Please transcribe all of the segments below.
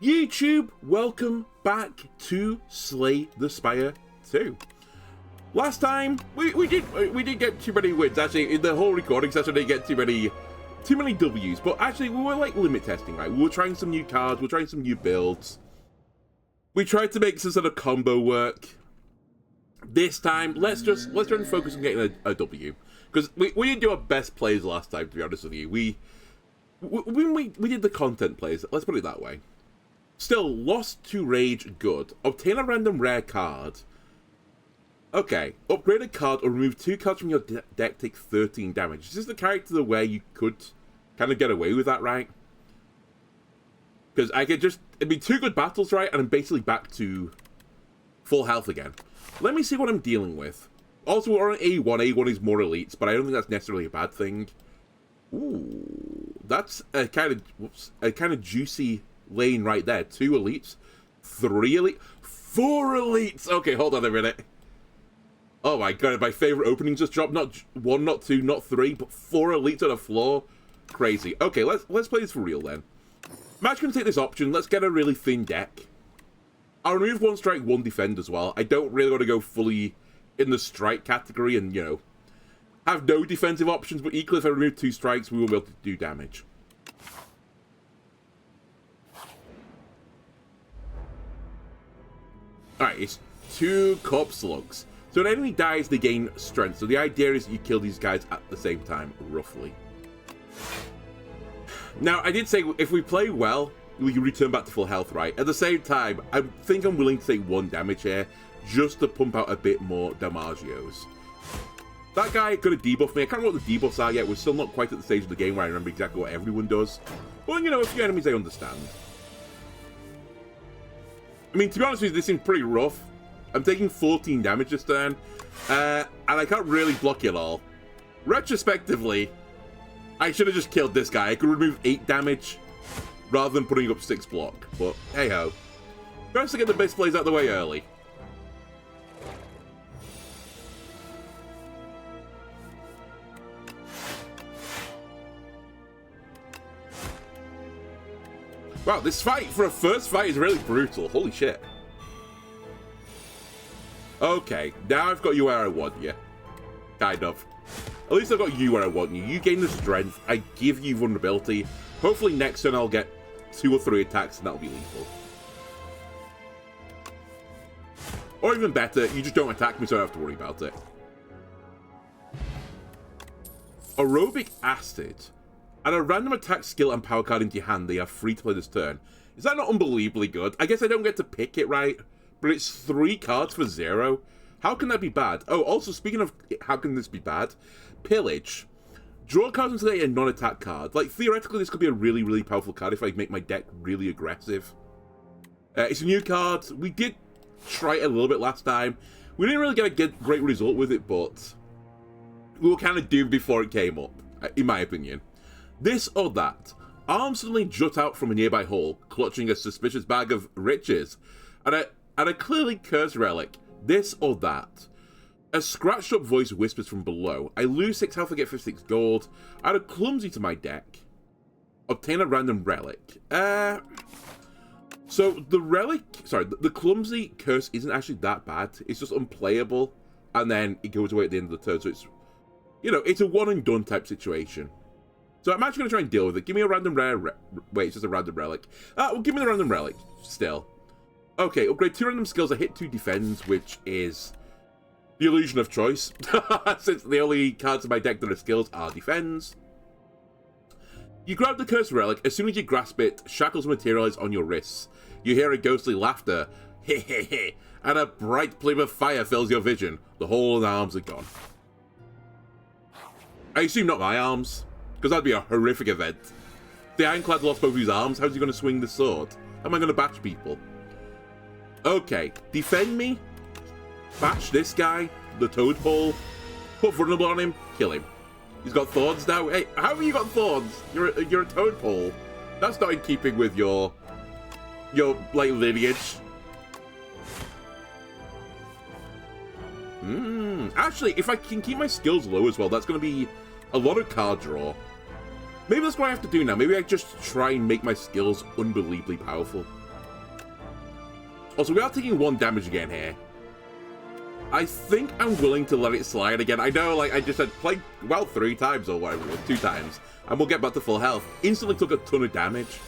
YouTube, welcome back to Slay the Spire 2. Last time we did get too many wins. Actually, in the whole recording session, I didn't get too many W's. But actually, we were like limit testing, right? We were trying some new cards, we were trying some new builds. We tried to make some sort of combo work. This time, let's try and focus on getting a W, because we didn't do our best plays last time. To be honest with you, when we did the content plays, let's put it that way. Still, lost to rage, good. Obtain a random rare card. Okay, upgrade a card or remove 2 cards from your deck, take 13 damage. Is this the character where you could kind of get away with that, right? Because I could just, it'd be 2 good battles, right? And I'm basically back to full health again. Let me see what I'm dealing with. Also, we're on A1. A1 is more elites, but I don't think that's necessarily a bad thing. Ooh, that's a kind of juicy lane right there. 2 elites, 3 elites, 4 elites. Okay, hold on a minute. Oh my god, my favorite opening just dropped. Not 1, not 2, not 3, but 4 elites on the floor. Crazy. Okay, let's play this for real then. I'm actually going to take this option. Let's get a really thin deck. I'll remove 1 strike, 1 defend as well. I don't really want to go fully in the strike category and, you know, have no defensive options, but equally if I remove 2 strikes, we will be able to do damage. Alright, it's 2 corpse slugs. So when an enemy dies, they gain strength. So the idea is that you kill these guys at the same time, roughly. Now, I did say if we play well, we can return back to full health, right? At the same time, I think I'm willing to take 1 damage here, just to pump out a bit more damagios. That guy could have debuffed me. I can't remember what the debuffs are yet. We're still not quite at the stage of the game where I remember exactly what everyone does. Well, you know, a few enemies I understand. I mean, to be honest with you, this seems pretty rough. I'm taking 14 damage this turn, and I can't really block it all. Retrospectively, I should have just killed this guy. I could remove 8 damage rather than putting up 6 block, but hey-ho. Best to get the best plays out of the way early. Wow, this fight for a first fight is really brutal. Holy shit. Okay, now I've got you where I want you. Kind of. At least I've got you where I want you. You gain the strength. I give you vulnerability. Hopefully next turn I'll get 2 or 3 attacks and that'll be lethal. Or even better, you just don't attack me so I don't have to worry about it. Aerobic Acid. Add a random attack skill and power card into your hand. They are free to play this turn. Is that not unbelievably good? I guess I don't get to pick it right, but it's 3 cards for 0. How can that be bad? Oh, also, speaking of how can this be bad, Pillage. Draw cards until they get a non-attack card. Like, theoretically, this could be a really, really powerful card if I make my deck really aggressive. It's a new card. We did try it a little bit last time. We didn't really get a great result with it, but we were kind of doomed before it came up, in my opinion. This or that. Arms suddenly jut out from a nearby hole, clutching a suspicious bag of riches, and a clearly cursed relic. This or that. A scratched up voice whispers from below. I lose 6 health, I get 56 gold. Add a clumsy to my deck. Obtain a random relic. So the relic, sorry, the clumsy curse isn't actually that bad. It's just unplayable, and then it goes away at the end of the turn. So it's, you know, it's a one and done type situation. So I'm actually going to try and deal with it. Give me a random rare... Wait, it's just a random relic. Well, give me the random relic, still. Okay, upgrade 2 random skills. I hit 2 defends, which is the illusion of choice. Since the only cards in my deck that are skills are defends. You grab the cursed relic. As soon as you grasp it, shackles materialize on your wrists. You hear a ghostly laughter. Hehehe. And a bright plume of fire fills your vision. The whole arms are gone. I assume not my arms, because that'd be a horrific event. The Ironclad lost both his arms. How's he going to swing the sword? How am I going to bash people? Okay, defend me. Bash this guy, the Toadpole. Put vulnerable on him. Kill him. He's got thorns now. Hey, how have you got thorns? You're a Toadpole. That's not in keeping with your like lineage. Actually, if I can keep my skills low as well, that's going to be a lot of card draw. Maybe that's what I have to do now. Maybe I just try and make my skills unbelievably powerful. Also, we are taking 1 damage again here. I think I'm willing to let it slide again. I know, like I just said, play well 3 times or whatever it was, 2 times, and we'll get back to full health. Instantly took a ton of damage.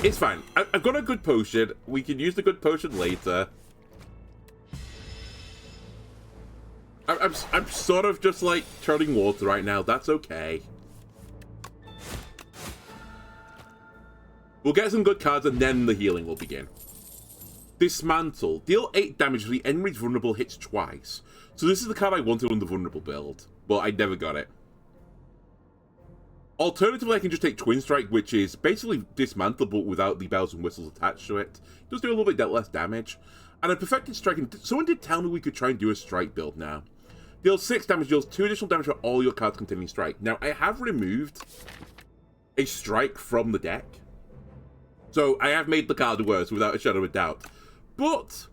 It's fine. I've got a good potion. We can use the good potion later. I'm sort of just like treading water right now. That's okay. We'll get some good cards and then the healing will begin. Dismantle. Deal 8 damage if the enemy's vulnerable hits twice. So this is the card I wanted on the vulnerable build, but I never got it. Alternatively, I can just take Twin Strike, which is basically dismantle, but without the bells and whistles attached to it. It does do a little bit less damage. And a Perfected Strike, and someone did tell me we could try and do a Strike build now. Deals 6 damage, deals 2 additional damage for all your cards containing Strike. Now, I have removed a Strike from the deck. So, I have made the card worse, without a shadow of a doubt. But,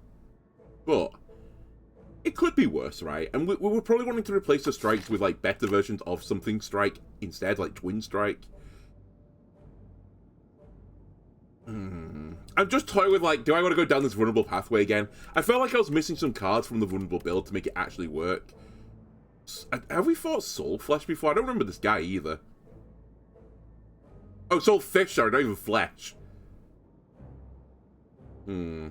it could be worse, right? And we were probably wanting to replace the Strikes with, like, better versions of something Strike instead, like Twin Strike. I'm just toying with, like, do I want to go down this vulnerable pathway again? I felt like I was missing some cards from the vulnerable build to make it actually work. Have we fought Soul Flesh before? I don't remember this guy either. Oh, Soul Fish, sorry, not even Flesh. My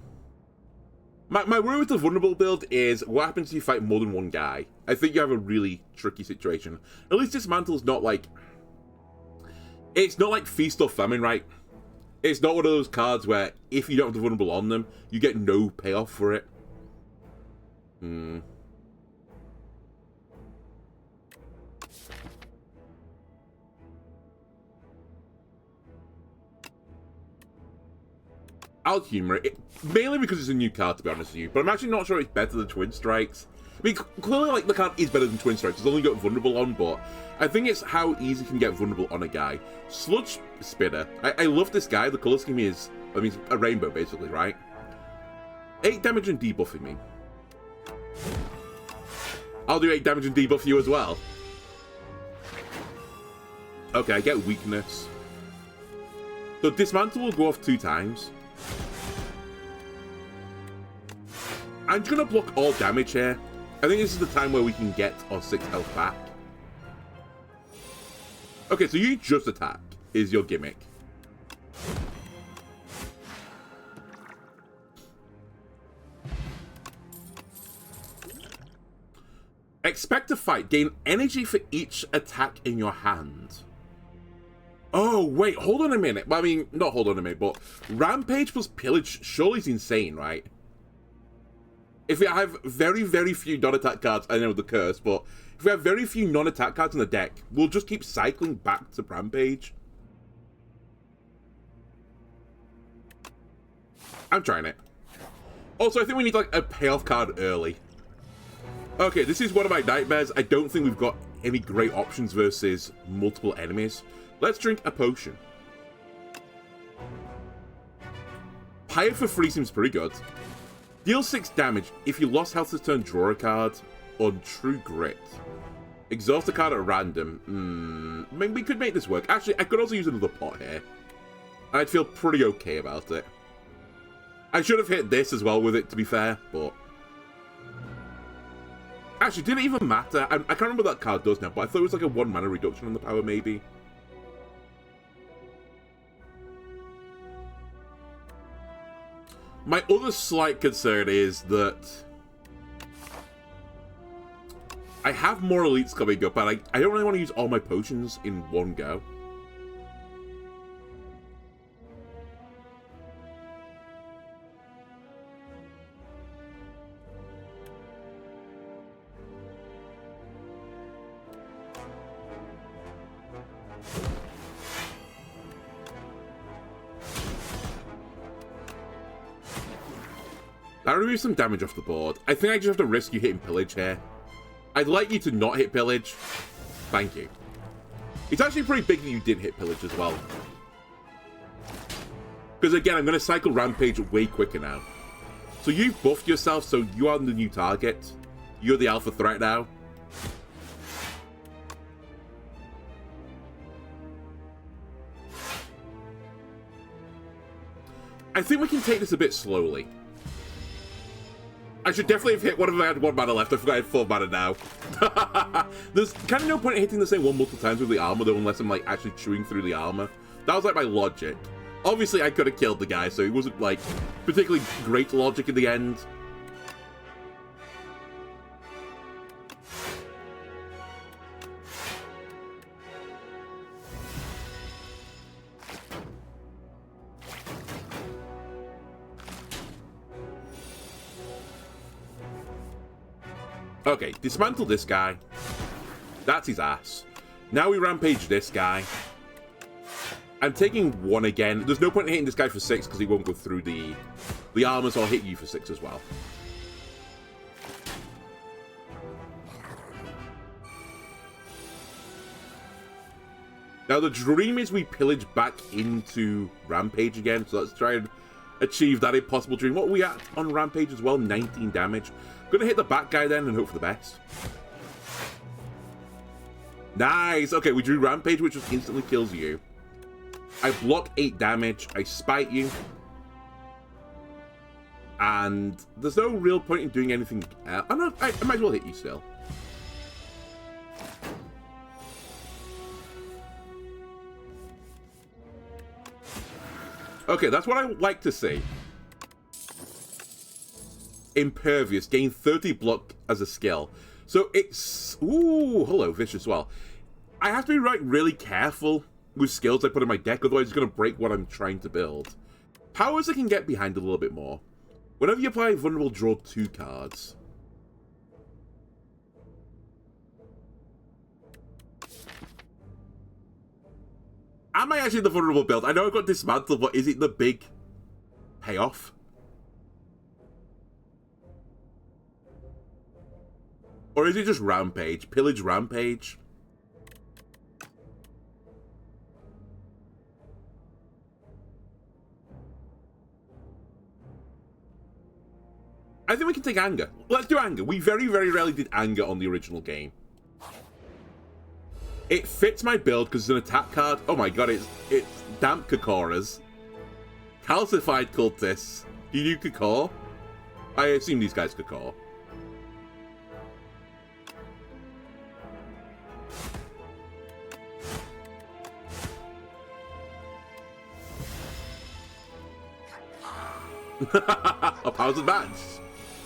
worry with the vulnerable build is what happens if you fight more than one guy. I think you have a really tricky situation. At least Dismantle's not like... It's not like Feast or Famine, right? It's not one of those cards where if you don't have the vulnerable on them, you get no payoff for it. I'll humor it. Mainly because it's a new card, to be honest with you. But I'm actually not sure it's better than Twin Strikes. I mean, clearly, like, the card is better than Twin Strikes. It's only got vulnerable on, but I think it's how easy you can get vulnerable on a guy. Sludge Spinner. I love this guy. The color scheme is, I mean, a rainbow, basically, right? 8 damage and debuffing me. I'll do 8 damage and debuff you as well. Okay, I get weakness. So Dismantle will go off 2 times. I'm just going to block all damage here. I think this is the time where we can get our 6 health back. Okay, so you just attack is your gimmick. Expect to fight. Gain energy for each attack in your hand. Oh, wait, hold on a minute. I mean, not hold on a minute, but Rampage plus Pillage surely is insane, right? If we have very, very few non-attack cards, I know the curse, but if we have very few non-attack cards in the deck, we'll just keep cycling back to Rampage. I'm trying it. Also, I think we need, like, a payoff card early. Okay, this is one of my nightmares. I don't think we've got any great options versus multiple enemies. Let's drink a potion. Pyre for free seems pretty good. Deal 6 damage. If you lost health this turn, draw a card on True Grit. Exhaust a card at random. Maybe we could make this work. Actually, I could also use another pot here. I'd feel pretty okay about it. I should have hit this as well with it, to be fair, but... Actually, did it even matter? I can't remember what that card does now, but I thought it was like a 1 mana reduction on the power, maybe. My other slight concern is that I have more elites coming up, and I don't really want to use all my potions in one go. That removes some damage off the board. I think I just have to risk you hitting Pillage here. I'd like you to not hit Pillage. Thank you. It's actually pretty big that you did hit Pillage as well. Because again, I'm going to cycle Rampage way quicker now. So you've buffed yourself, so you are the new target. You're the alpha threat now. I think we can take this a bit slowly. I should definitely have hit one if I had 1 mana left. I forgot I had 4 mana now. There's kind of no point in hitting the same one multiple times with the armor, though, unless I'm, like, actually chewing through the armor. That was, like, my logic. Obviously, I could have killed the guy, so it wasn't, like, particularly great logic in the end. Okay, dismantle this guy. That's his ass. Now we rampage this guy. I'm taking 1 again. There's no point in hitting this guy for 6 because he won't go through the armor, so I'll hit you for 6 as well. Now the dream is we pillage back into Rampage again, so let's try and achieve that impossible dream. What are we at on Rampage as well? 19 damage. Gonna hit the back guy then and hope for the best. Nice! Okay, we drew Rampage, which just instantly kills you. I block 8 damage, I spite you. And there's no real point in doing anything else. I might as well hit you still. Okay, that's what I would like to see. Impervious, gain 30 block as a skill. So it's... Ooh, hello, Fish as well. I have to be really careful with skills I put in my deck, otherwise it's going to break what I'm trying to build. Powers I can get behind a little bit more. Whenever you apply Vulnerable, draw 2 cards. Am I actually the Vulnerable build? I know I've got Dismantle, but is it the big payoff? Or is it just Rampage? Pillage Rampage? I think we can take Anger. Let's do Anger. We very, very rarely did Anger on the original game. It fits my build because it's an attack card. Oh my god, it's Damp Kokoras. Calcified Cultists. Do you do Kokor? I assume these guys Kokor. A powers advanced.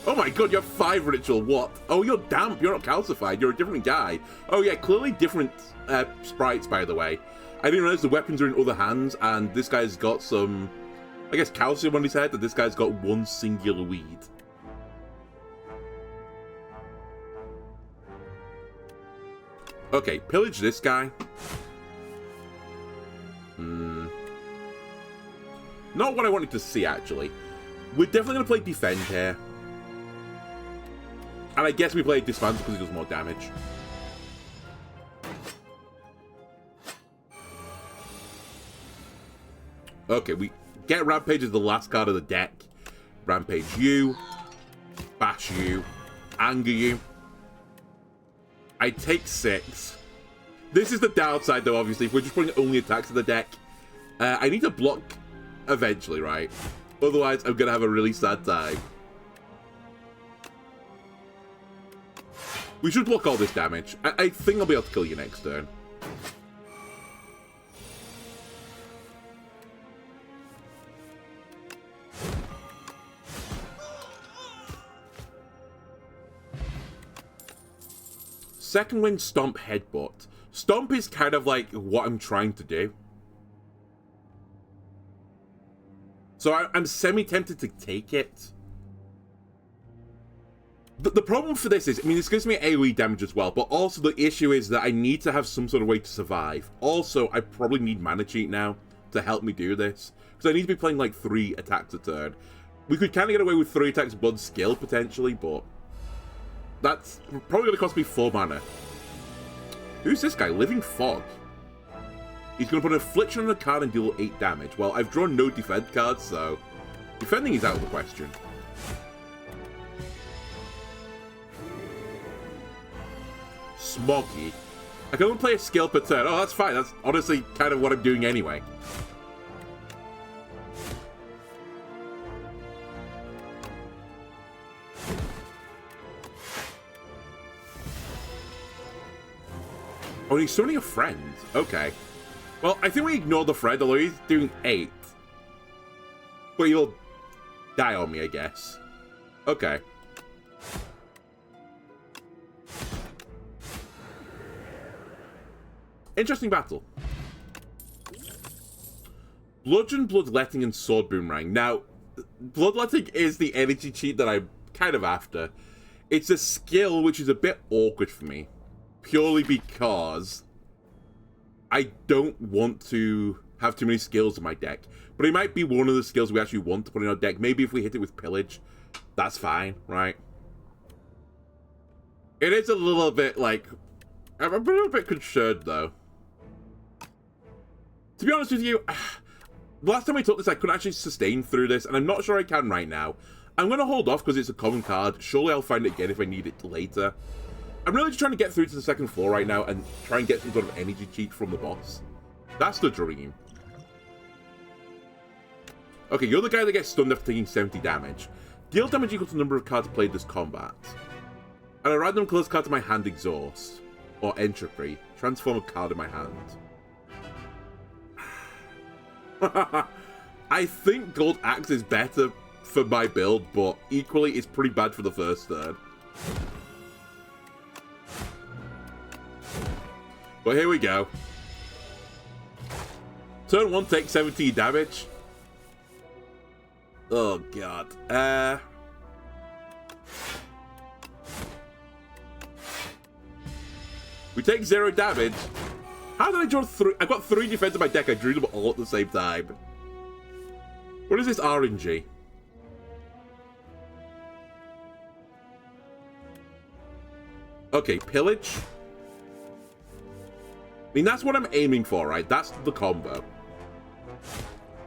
Oh my god, you have 5 ritual, what? Oh, you're damp, you're not calcified, you're a different guy. Oh yeah, clearly different sprites, by the way. I didn't realize the weapons are in other hands, and this guy's got some, I guess, calcium on his head, and this guy's got 1 singular weed. Okay, pillage this guy. Not what I wanted to see, actually. We're definitely going to play Defend here. And I guess we play Dismantle because it does more damage. Okay, we get Rampage as the last card of the deck. Rampage you. Bash you. Anger you. I take 6. This is the downside, though, obviously. If we're just putting only attacks to the deck. I need to block eventually, right? Otherwise, I'm going to have a really sad time. We should block all this damage. I think I'll be able to kill you next turn. Second Wind, Stomp, Headbutt. Stomp is kind of like what I'm trying to do. So I'm semi-tempted to take it. The problem for this is, I mean, this gives me AoE damage as well, but also the issue is that I need to have some sort of way to survive. Also, I probably need Mana Cheat now to help me do this, because I need to be playing like 3 attacks a turn. We could kind of get away with 3 attacks Blood Skill, potentially, but that's probably going to cost me 4 mana. Who's this guy? Living Fog. He's going to put an Affliction on a card and deal 8 damage. Well, I've drawn no defend cards, so defending is out of the question. Smoggy. I can only play a skill per turn. Oh, that's fine. That's honestly kind of what I'm doing anyway. Oh, he's summoning a friend. Okay. Well, I think we ignore the friend, although he's doing 8. But he'll die on me, I guess. Okay. Interesting battle. Bludgeon, Bloodletting, and Sword Boomerang. Now, Bloodletting is the energy cheat that I'm kind of after. It's a skill which is a bit awkward for me. Purely because I don't want to have too many skills in my deck. But it might be one of the skills we actually want to put in our deck. Maybe if we hit it with Pillage, that's fine, right? It is a little bit like... I'm a little bit concerned, though. To be honest with you, last time I took this, I couldn't actually sustain through this, and I'm not sure I can right now. I'm going to hold off because it's a common card. Surely I'll find it again if I need it later. I'm really just trying to get through to the second floor right now and try and get some sort of energy cheat from the boss. That's the dream. Okay, you're the guy that gets stunned after taking 70 damage. Deal damage equal to the number of cards played this combat. And a random close card to my hand exhaust. Or entropy. Transform a card in my hand. I think Gold Axe is better for my build, but equally it's pretty bad for the first turn. But here we go. Turn 1, take 17 damage. Oh, God. We take 0 damage. How did I draw 3? I've got 3 defense in my deck. I drew them all at the same time. What is this RNG? Okay, Pillage. I mean, that's what I'm aiming for, right? That's the combo.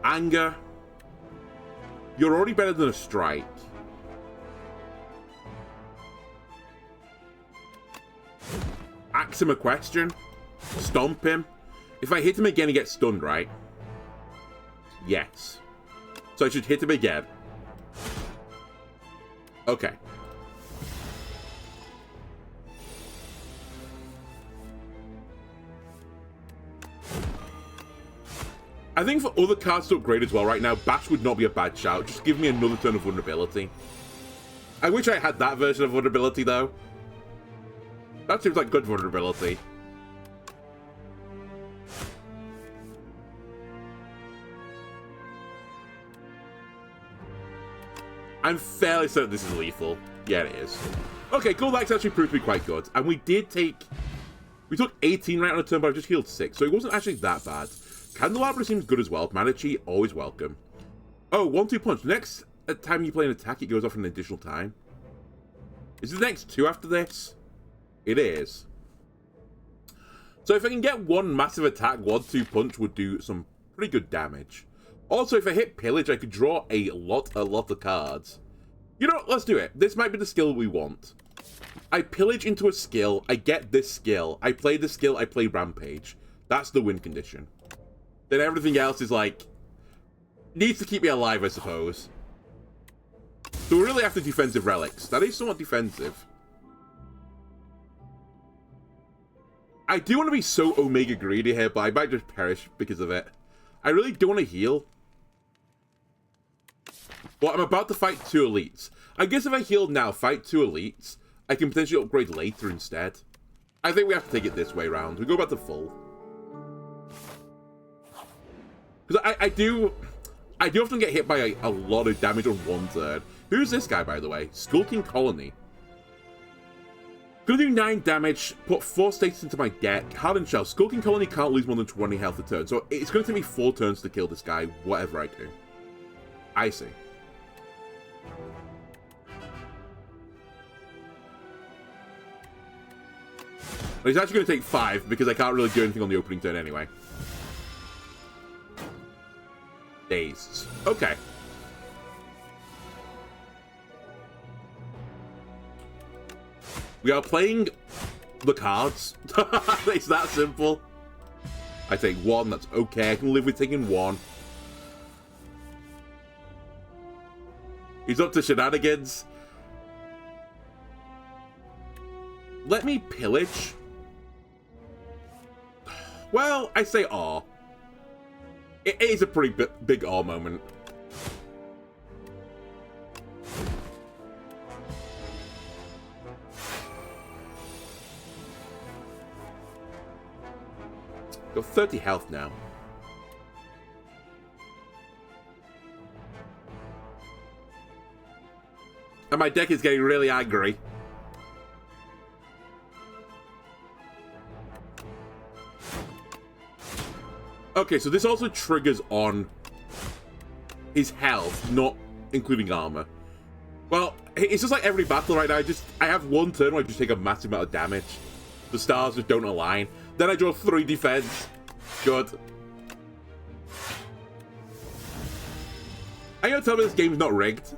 Anger. You're already better than a strike. Ask him a question. Stomp him. If I hit him again, he gets stunned, right? Yes. So I should hit him again. Okay. I think for other cards to upgrade as well right now, Bash would not be a bad shout. Just give me another turn of vulnerability. I wish I had that version of vulnerability, though. That seems like good vulnerability. I'm fairly certain this is lethal. Yeah, it is. Okay, cool. That's actually proved to be quite good. And we did take... We took 18 right on a turn, but I just healed 6. So it wasn't actually that bad. Candelabra seems good as well. Mana cheat, always welcome. Oh, 1-2 punch. Next time you play an attack, it goes off an additional time. Is the next 2 after this? It is. So if I can get one massive attack, 1-2 punch would do some pretty good damage. Also, if I hit Pillage, I could draw a lot of cards. You know what? Let's do it. This might be the skill we want. I Pillage into a skill. I get this skill. I play the skill. I play Rampage. That's the win condition. Then everything else is like... needs to keep me alive, I suppose. So we're really after defensive relics. That is somewhat defensive. I do want to be so Omega greedy here, but I might just perish because of it. I really do want to heal. But I'm about to fight 2 elites. I guess if I heal now, fight 2 elites, I can potentially upgrade later instead. I think we have to take it this way around. We go back to full. Because I do often get hit by a lot of damage on one turn. Who's this guy, by the way? Skulking Colony. Gonna do 9 damage, put 4 states into my deck. Hardened Shell. Skulking Colony can't lose more than 20 health a turn, so it's gonna take me 4 turns to kill this guy, whatever I do. I see. But it's actually gonna take 5, because I can't really do anything on the opening turn anyway. Dazed. Okay. We are playing the cards. It's that simple. I take one, that's okay. I can live with taking one. He's up to shenanigans. Let me pillage. Well, I say aw. It is a pretty big aw moment. Got 30 health now. And my deck is getting really angry. Okay, so this also triggers on his health, not including armor. Well, it's just like every battle right now. I have one turn where I just take a massive amount of damage. The stars just don't align. Then I draw 3 defense. Good. Are you gonna tell me this game's not rigged?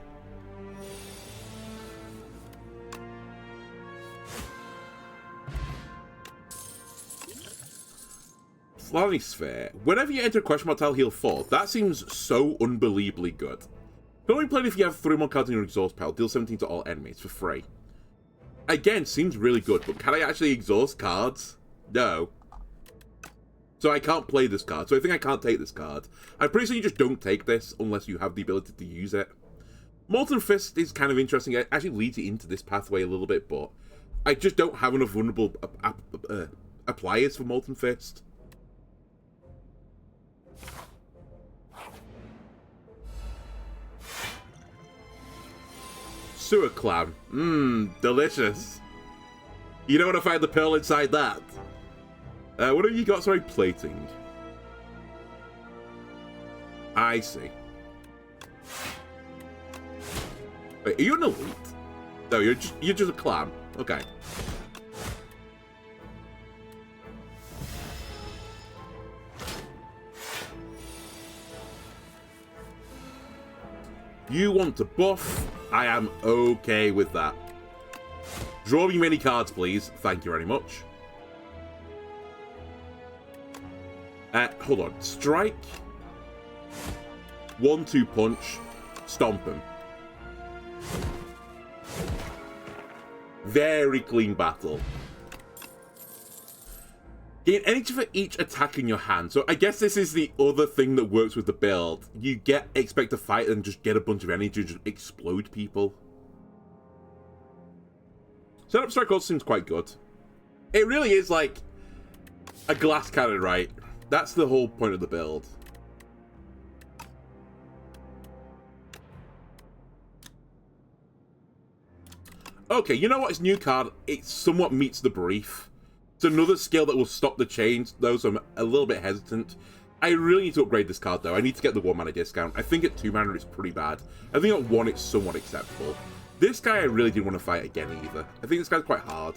Flying Sphere. Whenever you enter a question mark tile, heal 4. That seems so unbelievably good. Can only play it if you have 3 more cards in your exhaust pile. Deal 17 to all enemies for free. Again, seems really good, but can I actually exhaust cards? No. So I can't play this card, so I think I can't take this card. I'm pretty sure you just don't take this unless you have the ability to use it. Molten Fist is kind of interesting. It actually leads you into this pathway a little bit, but I just don't have enough vulnerable appliers for Molten Fist. Sewer Clam. Mmm, delicious. You don't want to find the pearl inside that. What have you got? Sorry, plating. I see. Wait, are you an elite? No, you're just a clam. Okay. You want to buff? I am okay with that. Draw me many cards, please. Thank you very much. Hold on. Strike. 1-2 punch. Stomp him. Very clean battle. Gain energy for each attack in your hand. So I guess this is the other thing that works with the build. You expect to fight and just get a bunch of energy and just explode people. Setup strike also seems quite good. It really is like a glass cannon, right? That's the whole point of the build. Okay, you know what? It's new card. It somewhat meets the brief. It's another skill that will stop the chains, though, so I'm a little bit hesitant. I really need to upgrade this card, though. I need to get the 1 mana discount. I think at 2 mana it's pretty bad. I think at 1 it's somewhat acceptable. This guy I really didn't want to fight again either. I think this guy's quite hard.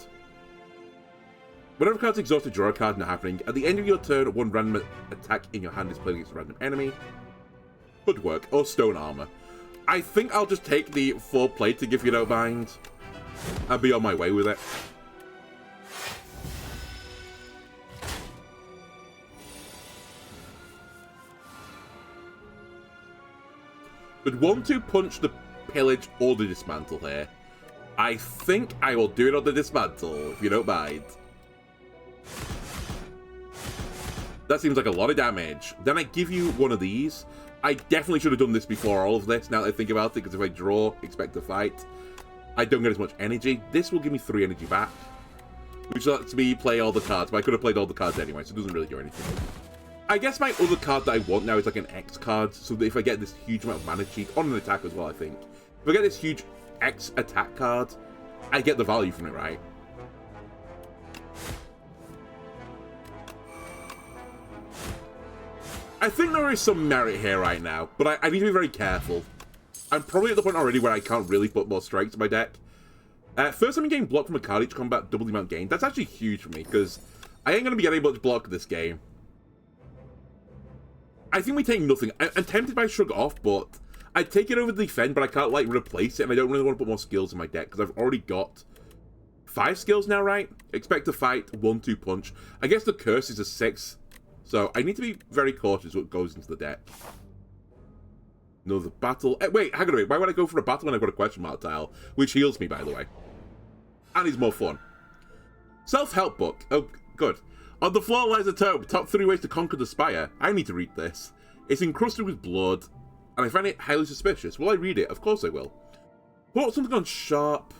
Whenever card's exhausted, draw a card not happening. At the end of your turn, 1 random attack in your hand is played against a random enemy. Good work. Or stone armor. I think I'll just take the 4 plating if you don't mind. I'll be on my way with it. Would 1-2 punch the pillage or the dismantle here? I think I will do it on the dismantle, if you don't mind. That seems like a lot of damage. Then I give you one of these. I definitely should have done this before all of this, now that I think about it, because if I draw, expect to fight, I don't get as much energy. This will give me 3 energy back, which lets me play all the cards, but I could have played all the cards anyway, so it doesn't really do anything. I guess my other card that I want now is like an X card, so that if I get this huge amount of mana cheat, on an attack as well, I think. If I get this huge X attack card, I get the value from it, right? I think there is some merit here right now, but I need to be very careful. I'm probably at the point already where I can't really put more strikes in my deck. First time you gain block from a card each combat, double the amount gained. That's actually huge for me, because I ain't going to be able to block this game. I think we take nothing. I'm tempted by Shrug Off, but I'd take it over the defend, but I can't, like, replace it, and I don't really want to put more skills in my deck, because I've already got 5 skills now, right? Expect to fight, 1-2 punch. I guess the curse is a 6, so I need to be very cautious what goes into the deck. Another battle. Wait, hang on a minute. Why would I go for a battle when I've got a question mark tile? Which heals me, by the way. And is more fun. Self-help book. Oh, good. On the floor lies a tome. Top 3 ways to conquer the Spire. I need to read this. It's encrusted with blood, and I find it highly suspicious. Will I read it? Of course I will. Put something on sharp.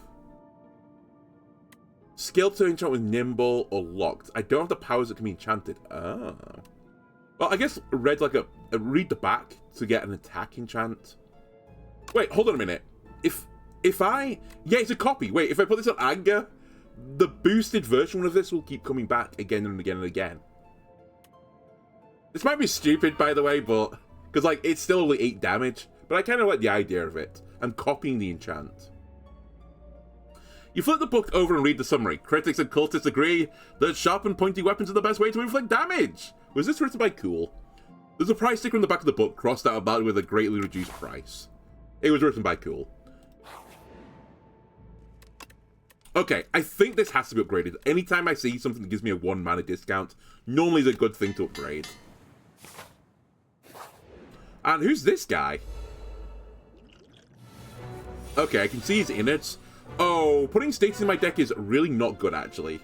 Skill to enchant with nimble or locked. I don't have the powers that can be enchanted. Ah. Well, I guess read like a read the back to get an attack enchant. Wait, hold on a minute. If I... Yeah, it's a copy. Wait, if I put this on anger, the boosted version of this will keep coming back again and again and again. This might be stupid, by the way, but... Because, like, it's still only 8 damage. But I kind of like the idea of it. I'm copying the enchant. You flip the book over and read the summary. Critics and cultists agree that sharp and pointy weapons are the best way to inflict damage. Was this written by Cool? There's a price sticker on the back of the book, crossed out about with a greatly reduced price. It was written by Cool. Okay, I think this has to be upgraded. Anytime I see something that gives me a 1 mana discount, normally is a good thing to upgrade. And who's this guy? Okay, I can see his innards. Oh, putting status in my deck is really not good, actually.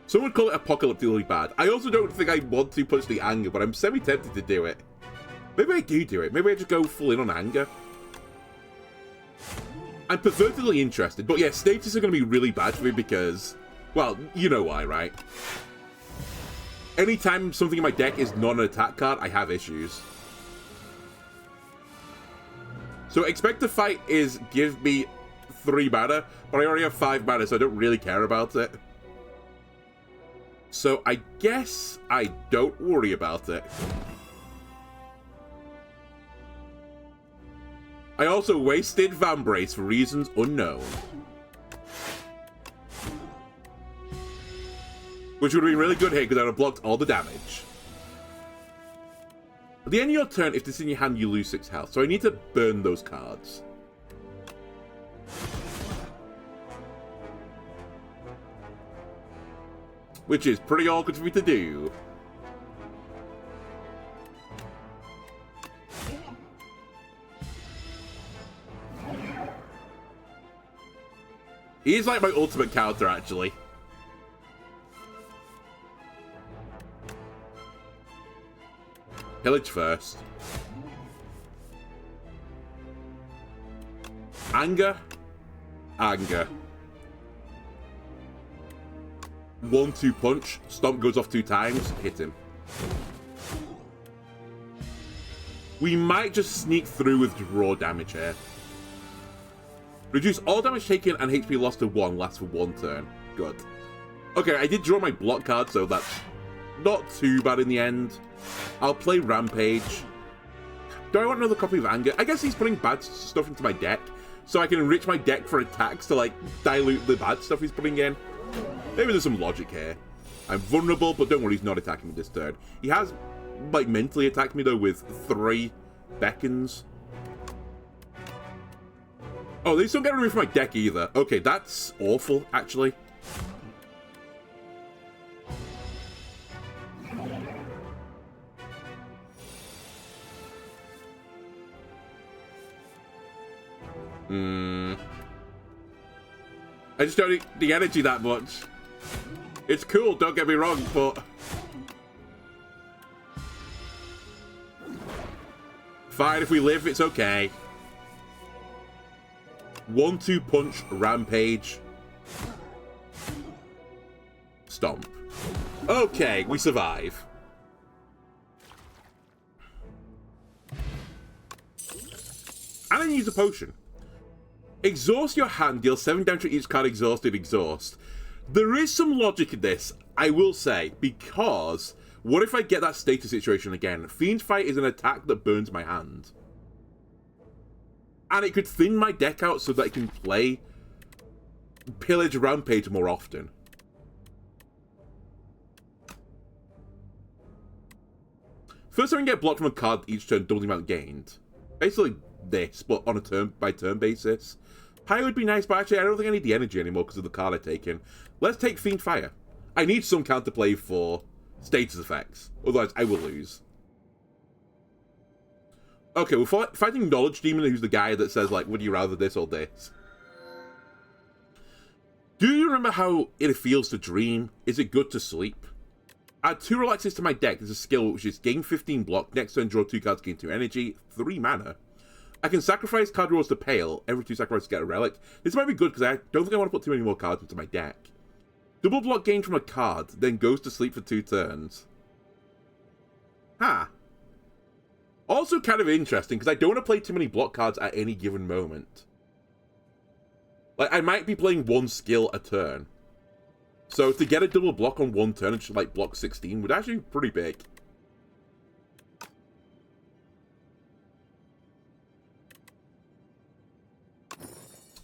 Some would call it apocalyptically bad. I also don't think I want to punch the anger, but I'm semi-tempted to do it. Maybe I do it. Maybe I just go full in on anger. I'm pervertedly interested, but yeah, status are going to be really bad for me because... Well, you know why, right? Anytime something in my deck is not an attack card, I have issues. So expect to fight is give me 3 mana, but I already have 5 mana, so I don't really care about it. So I guess I don't worry about it. I also wasted Vambrace for reasons unknown. Which would have been really good here because I would have blocked all the damage. At the end of your turn, if this is in your hand, you lose 6 health. So I need to burn those cards. Which is pretty awkward for me to do. He is like my ultimate counter, actually. Pillage first. Anger. Anger. 1-2 punch. Stomp goes off 2 times. Hit him. We might just sneak through with raw damage here. Reduce all damage taken and HP lost to 1. Lasts for 1 turn. Good. Okay, I did draw my block card, so that's not too bad in the end. I'll play Rampage. Do I want another copy of Anger? I guess he's putting bad stuff into my deck, so I can enrich my deck for attacks to, like, dilute the bad stuff he's putting in. Maybe there's some logic here. I'm vulnerable, but don't worry, he's not attacking me this turn. He has, like, mentally attacked me, though, with 3 beckons. Oh, they don't get removed from my deck either. Okay, that's awful, actually. I just don't need the energy that much. It's cool, don't get me wrong, but... Fine, if we live, it's okay. 1-2 punch, Rampage. Stomp. Okay, we survive. And then use a potion. Exhaust your hand, deal 7 damage to each card exhausted, exhaust. There is some logic in this, I will say, because what if I get that status situation again? Fiend Fight is an attack that burns my hand. And it could thin my deck out so that I can play Pillage Rampage more often. First, I can get blocked from a card each turn, double the amount gained. Basically this, but on a turn-by-turn basis. Fire would be nice, but actually I don't think I need the energy anymore because of the card I've taken. Let's take Fiend Fire. I need some counterplay for status effects, otherwise I will lose. Okay, we're fighting Knowledge Demon, who's the guy that says, like, would you rather this or this? Do you remember how it feels to dream? Is it good to sleep? Add 2 relaxes to my deck. There's a skill which is gain 15 block, next turn draw 2 cards, gain 2 energy, 3 mana. I can sacrifice card draws to Pale. Every 2 sacrifices get a relic. This might be good because I don't think I want to put too many more cards into my deck. Double block gained from a card, then goes to sleep for 2 turns. Huh. Also kind of interesting, because I don't want to play too many block cards at any given moment. Like, I might be playing 1 skill a turn. So to get a double block on 1 turn and just, like, block 16 would actually be pretty big.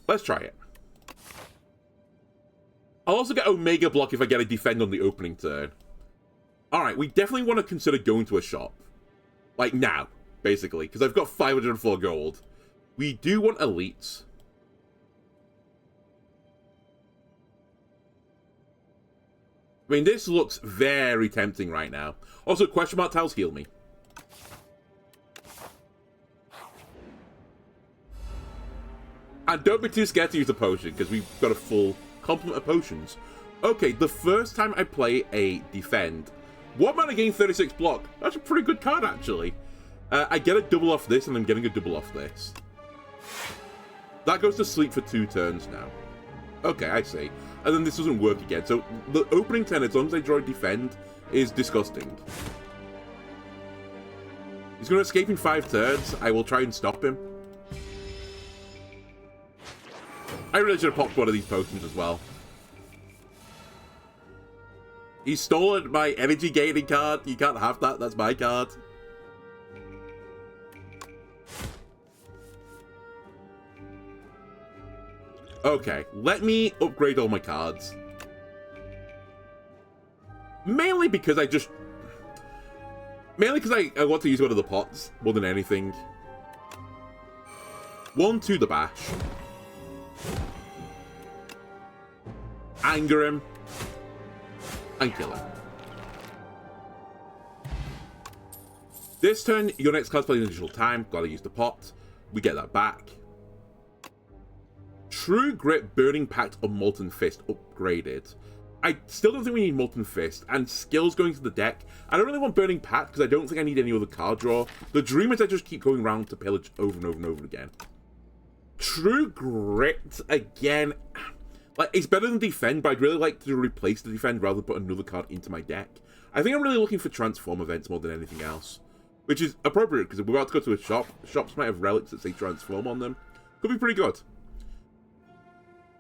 Let's try it. I'll also get Omega Block if I get a defend on the opening turn. Alright, we definitely want to consider going to a shop. Like, now, basically, because I've got 504 gold. We do want elites. I mean, this looks very tempting right now. Also, question mark tiles heal me. And don't be too scared to use the potion, because we've got a full complement of potions. Okay, the first time I play a defend, 1 mana gain 36 block. That's a pretty good card, actually. I get a double off this, and I'm getting a double off this. That goes to sleep for 2 turns now. Okay, I see. And then this doesn't work again. So the opening turn, as long as I draw a defend, is disgusting. He's going to escape in 5 turns. I will try and stop him. I really should have popped one of these potions as well. He's stolen my energy gaining card. You can't have that. That's my card. Okay, let me upgrade all my cards. Mainly because I want to use one of the pots more than anything. 1, 2 the bash. Anger him. And kill him. This turn, your next card's played an additional time. Gotta use the pot. We get that back. True Grip, Burning Pact, or Molten Fist upgraded. I still don't think we need Molten Fist, and skills going to the deck. I don't really want Burning Pact, because I don't think I need any other card draw. The dream is I just keep going around to pillage over and over and over again. True Grit, again, like, it's better than Defend, but I'd really like to replace the Defend rather than put another card into my deck. I think I'm really looking for Transform events more than anything else. Which is appropriate, because we're about to go to a shop. Shops might have relics that say Transform on them. Could be pretty good.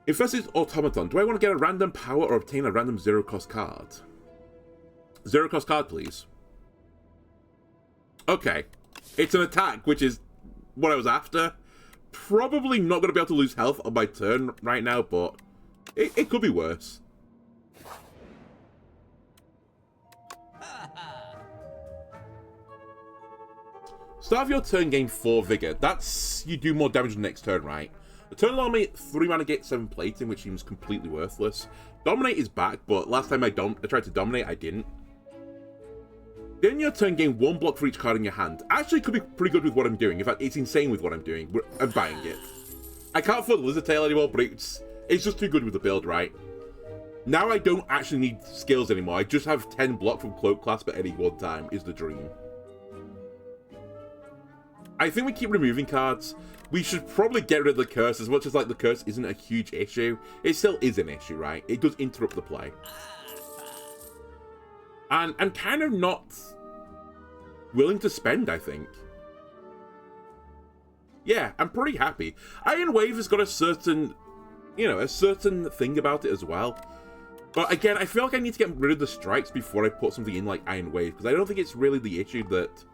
Infested Automaton. Do I want to get a random power or obtain a random 0-cost card? 0-cost card, please. Okay. It's an attack, which is what I was after. Probably not going to be able to lose health on my turn right now, but it could be worse. Start of your turn, gain 4 vigor. That's, you do more damage the next turn, right? The turn allow me 3 mana, get 7 plating, which seems completely worthless. Dominate is back, but last time I tried to dominate, I didn't. Then your turn, gain 1 block for each card in your hand. Actually, could be pretty good with what I'm doing. In fact, it's insane with what I'm doing. I'm buying it. I can't afford the Lizard Tail anymore, but it's just too good with the build, right? Now I don't actually need skills anymore. I just have 10 block from Cloak Clasp at any one time, is the dream. I think we keep removing cards. We should probably get rid of the curse, as much as, like, the curse isn't a huge issue. It still is an issue, right? It does interrupt the play. And I'm kind of not willing to spend, I think. Yeah, I'm pretty happy. Iron Wave has got a certain, a certain thing about it as well. But again, I feel like I need to get rid of the strikes before I put something in like Iron Wave, because I don't think it's really the issue that...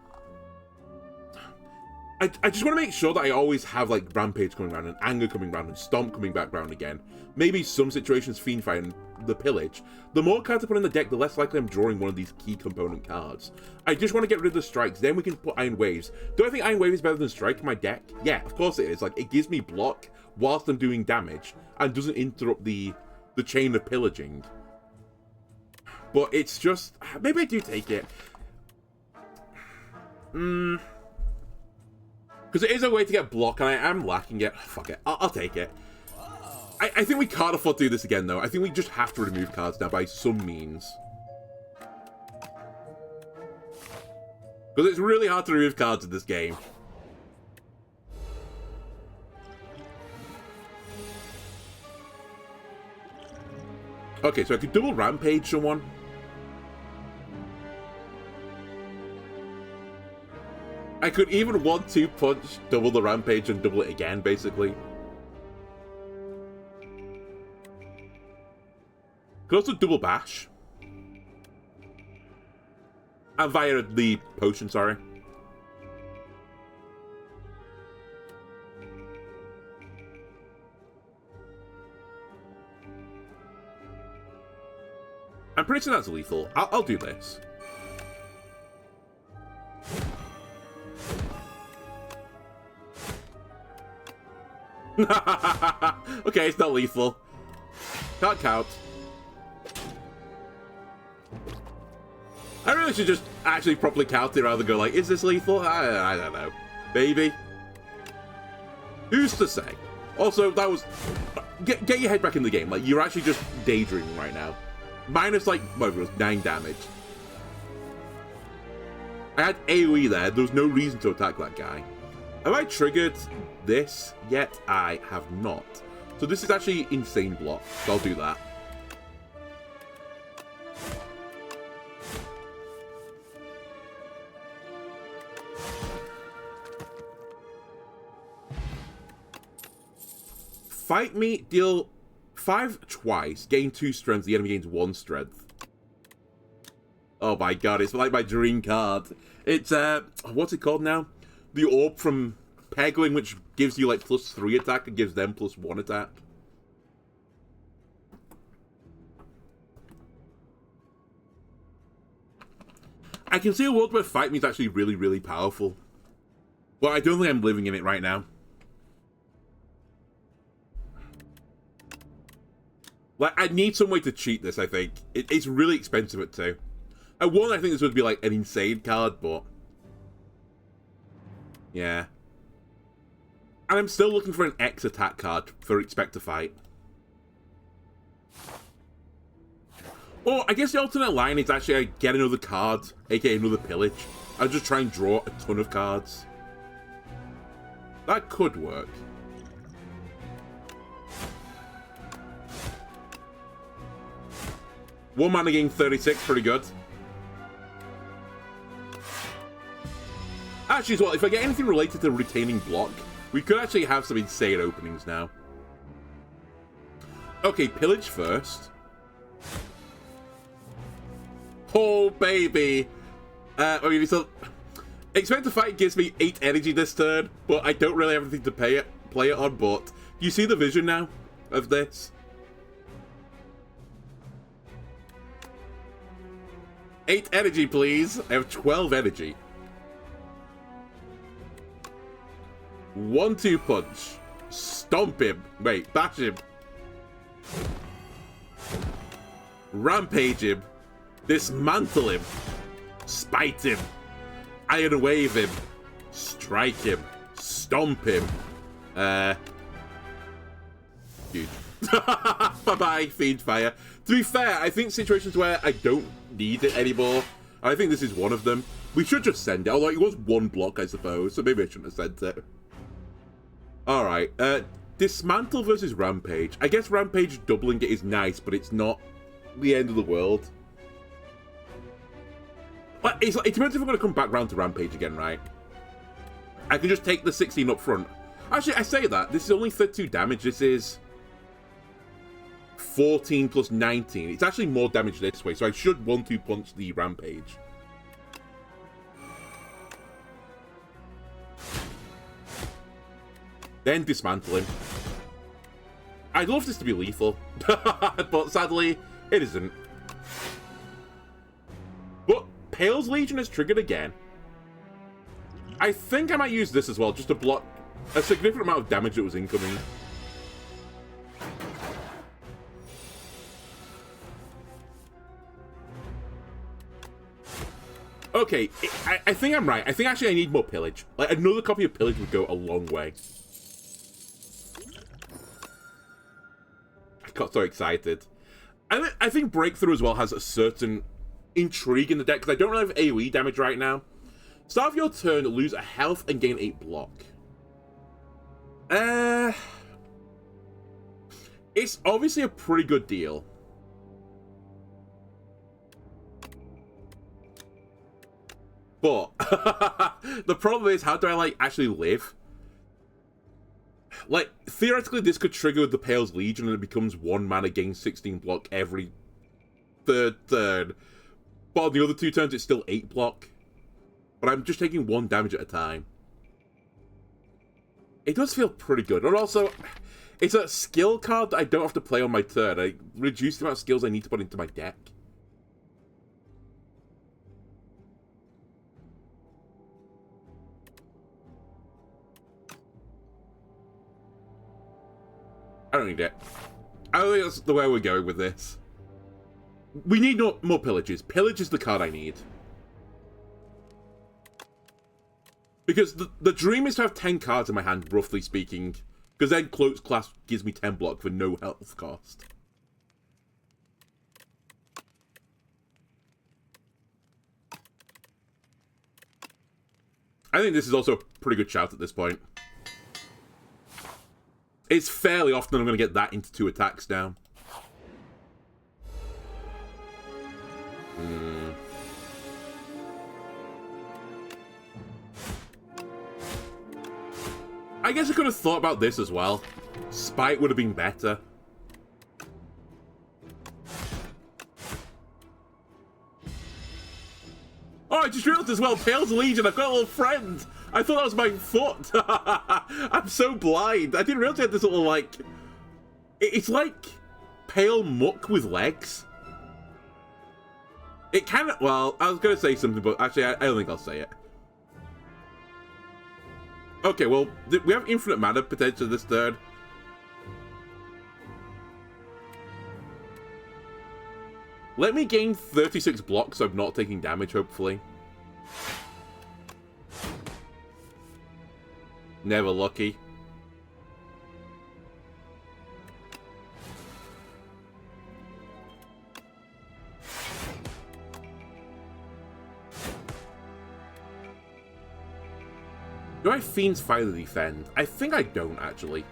I just want to make sure that I always have, like, Rampage coming around, and Anger coming around, and Stomp coming back around again. Maybe some situations Fiendfire and the Pillage. The more cards I put in the deck, the less likely I'm drawing one of these key component cards. I just want to get rid of the Strikes, then we can put Iron Waves. Do I think Iron Wave is better than Strike in my deck? Yeah, of course it is. Like, it gives me block whilst I'm doing damage, and doesn't interrupt the chain of pillaging. But it's just... maybe I do take it. Because it is a way to get block, and I am lacking it. Fuck it. I'll take it. I think we can't afford to do this again, though. I think we just have to remove cards now by some means. Because it's really hard to remove cards in this game. Okay, so I could double Rampage someone. I could even 1-2 punch, double the Rampage, and double it again, basically. Could also double Bash. And via the potion, sorry. I'm pretty sure that's lethal. I'll do this. Okay, it's not lethal. Can't count. I really should just actually properly count it rather than go like, is this lethal? I don't know. Maybe. Who's to say? Also, that was... Get your head back in the game. Like, you're actually just daydreaming right now. Minus, like, whatever it was, 9 damage. I had AoE there. There was no reason to attack that guy. Have I triggered this yet? I have not. So this is actually insane block. So I'll do that. Fight me, deal 5 twice, gain 2 strength, the enemy gains 1 strength. Oh my god, it's like my dream card. It's, what's it called now? The orb from Pegling, which gives you, like, +3 attack and gives them +1 attack. I can see a world where Fight Me is actually really, really powerful. But I don't think I'm living in it right now. Like, I need some way to cheat this, I think. It's really expensive at 2. At 1, I think this would be, like, an insane card, but... yeah. And I'm still looking for an X attack card for Expect to Fight. Or, I guess the alternate line is actually I get another card, aka another Pillage. I'll just try and draw a ton of cards. That could work. One mana gain 36, pretty good. Actually, as well, if I get anything related to retaining block, we could actually have some insane openings now. Okay, Pillage first. Oh, baby. Okay, so Expect to Fight gives me 8 energy this turn, but I don't really have anything to play it on, but you see the vision now of this? 8 energy, please. I have 12 energy. 1-2 punch. Stomp him. Wait, bash him. Rampage him. Dismantle him. Spite him. Iron Wave him. Strike him. Stomp him. Huge. Bye-bye, Fiendfire. To be fair, I think situations where I don't need it anymore, I think this is one of them. We should just send it, although it was 1 block, I suppose, so maybe I shouldn't have sent it. Alright, Dismantle versus Rampage. I guess Rampage doubling it is nice, but it's not the end of the world. But it depends if I'm going to come back round to Rampage again, right? I can just take the 16 up front. Actually, I say that. This is only 32 damage. This is 14 plus 19. It's actually more damage this way, so I should 1-2 punch the Rampage. then dismantle him. I'd love this to be lethal, but sadly, it isn't. But Pale's Legion is triggered again. I think I might use this as well, just to block a significant amount of damage that was incoming. Okay, I think I'm right. I think actually I need more Pillage. Like, another copy of Pillage would go a long way. I got so excited. I think Breakthrough as well has a certain intrigue in the deck, because I don't really have AoE damage right now. Start of your turn, lose a health and gain 8 block. It's obviously a pretty good deal. But the problem is, how do I, like, actually live? Like, theoretically, this could trigger the Pale's Legion and it becomes 1 mana, gains 16 block every third turn. But on the other 2 turns, it's still 8 block. But I'm just taking 1 damage at a time. It does feel pretty good. And also, it's a skill card that I don't have to play on my turn. I reduce the amount of skills I need to put into my deck. I don't need it. I don't think that's the way we're going with this. We need more Pillages. Pillage is the card I need. Because the dream is to have 10 cards in my hand, roughly speaking. Because then Cloak's Class gives me 10 block for no health cost. I think this is also a pretty good shout at this point. It's fairly often I'm going to get that into 2 attacks now. I guess I could have thought about this as well. Spite would have been better. Oh, I just realized as well, Pale's Legion, I've got a little friend. I thought that was my foot. I'm so blind. I didn't realize I had this little, like... It's like pale muck with legs. It kind of... Well, I was going to say something, but actually, I don't think I'll say it. Okay, well, we have infinite mana potential this turn. Let me gain 36 blocks so I'm not taking damage, hopefully. Never lucky. Do I Fiend's Fire to defend? I think I don't, actually.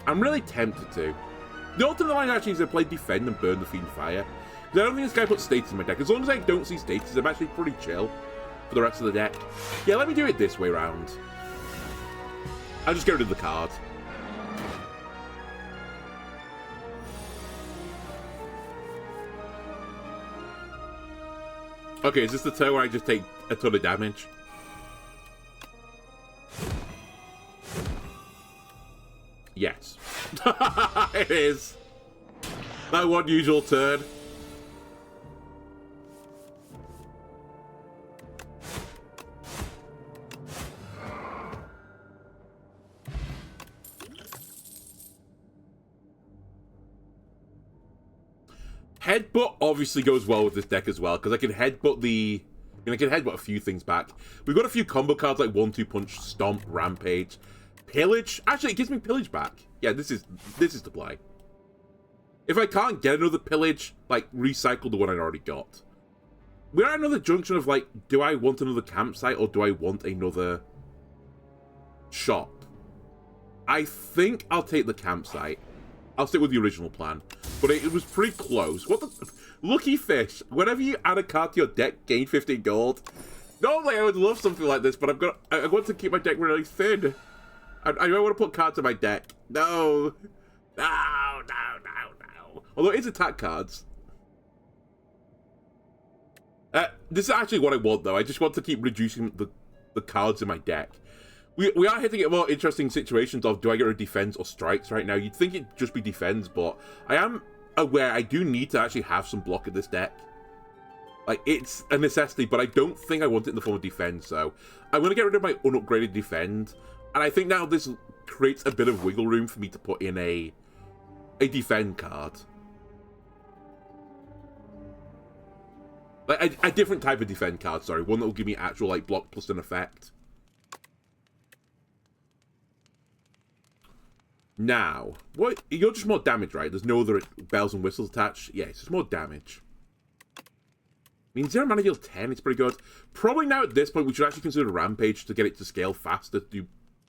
I'm really tempted to. The alternate line actually is to play Defend and burn the Fiend's Fire. Because I don't think this guy puts status in my deck. As long as I don't see status, I'm actually pretty chill for the rest of the deck. Yeah, let me do it this way round. I'll just get rid of the card. Okay, is this the turn where I just take a ton of damage? Yes. It is. That one usual turn. Headbutt obviously goes well with this deck as well, because I can headbutt the... I mean, I can headbutt a few things back. We've got a few combo cards like 1-2 Punch, Stomp, Rampage, Pillage. Actually, it gives me Pillage back. Yeah, this is the play. If I can't get another Pillage, like, recycle the one I already got. We're at another junction of, like, do I want another campsite or do I want another shop? I think I'll take the campsite. I'll stick with the original plan. But it was pretty close. What the... Lucky Fish. Whenever you add a card to your deck, gain 15 gold. Normally I would love something like this, but I want to keep my deck really thin. I don't want to put cards in my deck. No. No. Although it is attack cards. This is actually what I want, though. I just want to keep reducing the cards in my deck. We are hitting at more interesting situations of, do I get rid of defense or strikes right now? You'd think it'd just be defense, but I am aware I do need to actually have some block in this deck. Like, it's a necessity, but I don't think I want it in the form of defense, so I'm going to get rid of my unupgraded defend, and I think now this creates a bit of wiggle room for me to put in a defend card. Like, a different type of defend card, sorry. One that will give me actual, like, block plus an effect. Now, what? You're just more damage, right? There's no other bells and whistles attached. Yeah, it's just more damage. I mean, 0 mana deals 10, it's pretty good. Probably now at this point, we should actually consider Rampage to get it to scale faster.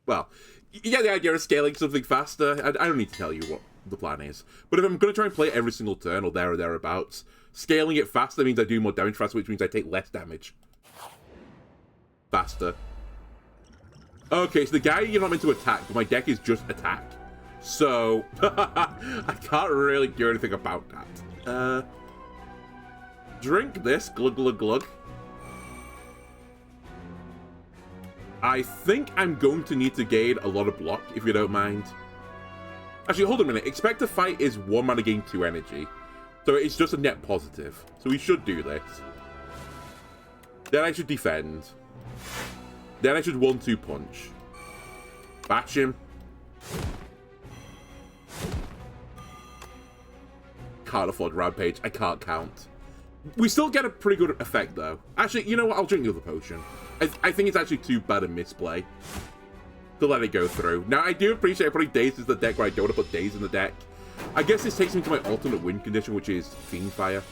Well, you get the idea of scaling something faster. I don't need to tell you what the plan is. But if I'm going to try and play it every single turn, or there or thereabouts, scaling it faster means I do more damage faster, which means I take less damage faster. Okay, so the guy you're not meant to attack, but my deck is just attack. So, I can't really do anything about that. Drink this, glug glug glug. I think I'm going to need to gain a lot of block, if you don't mind. Actually, hold a minute. Expect to fight is 1 mana gain 2 energy. So it's just a net positive. So we should do this. Then I should defend. Then I should 1-2 punch. Bash him. Can't afford Rampage. I can't count. We still get a pretty good effect, though. Actually, you know what? I'll drink the other potion. I think it's actually too bad a misplay to let it go through. Now, I do appreciate putting Daze into the deck where I don't want to put Daze in the deck. I guess this takes me to my alternate win condition, which is Fiendfire.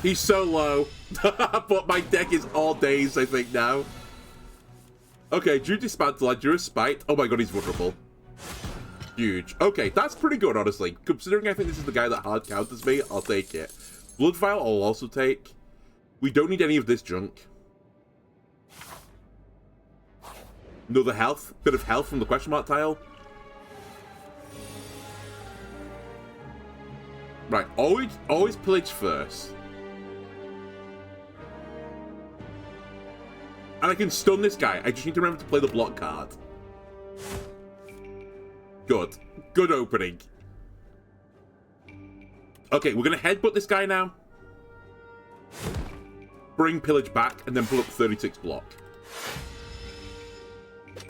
He's so low. But my deck is all Daze, I think, now. Okay, drew Dismantle, I drew a Spite. Oh my god, he's vulnerable. Huge. Okay, that's pretty good, honestly. Considering I think this is the guy that hard counters me, I'll take it. Blood Vial, I'll also take. We don't need any of this junk. Another health. Bit of health from the question mark tile. Right, always pillage first. And I can stun this guy. I just need to remember to play the block card. Good. Good opening. Okay, we're going to headbutt this guy now. Bring pillage back, and then pull up 36 block.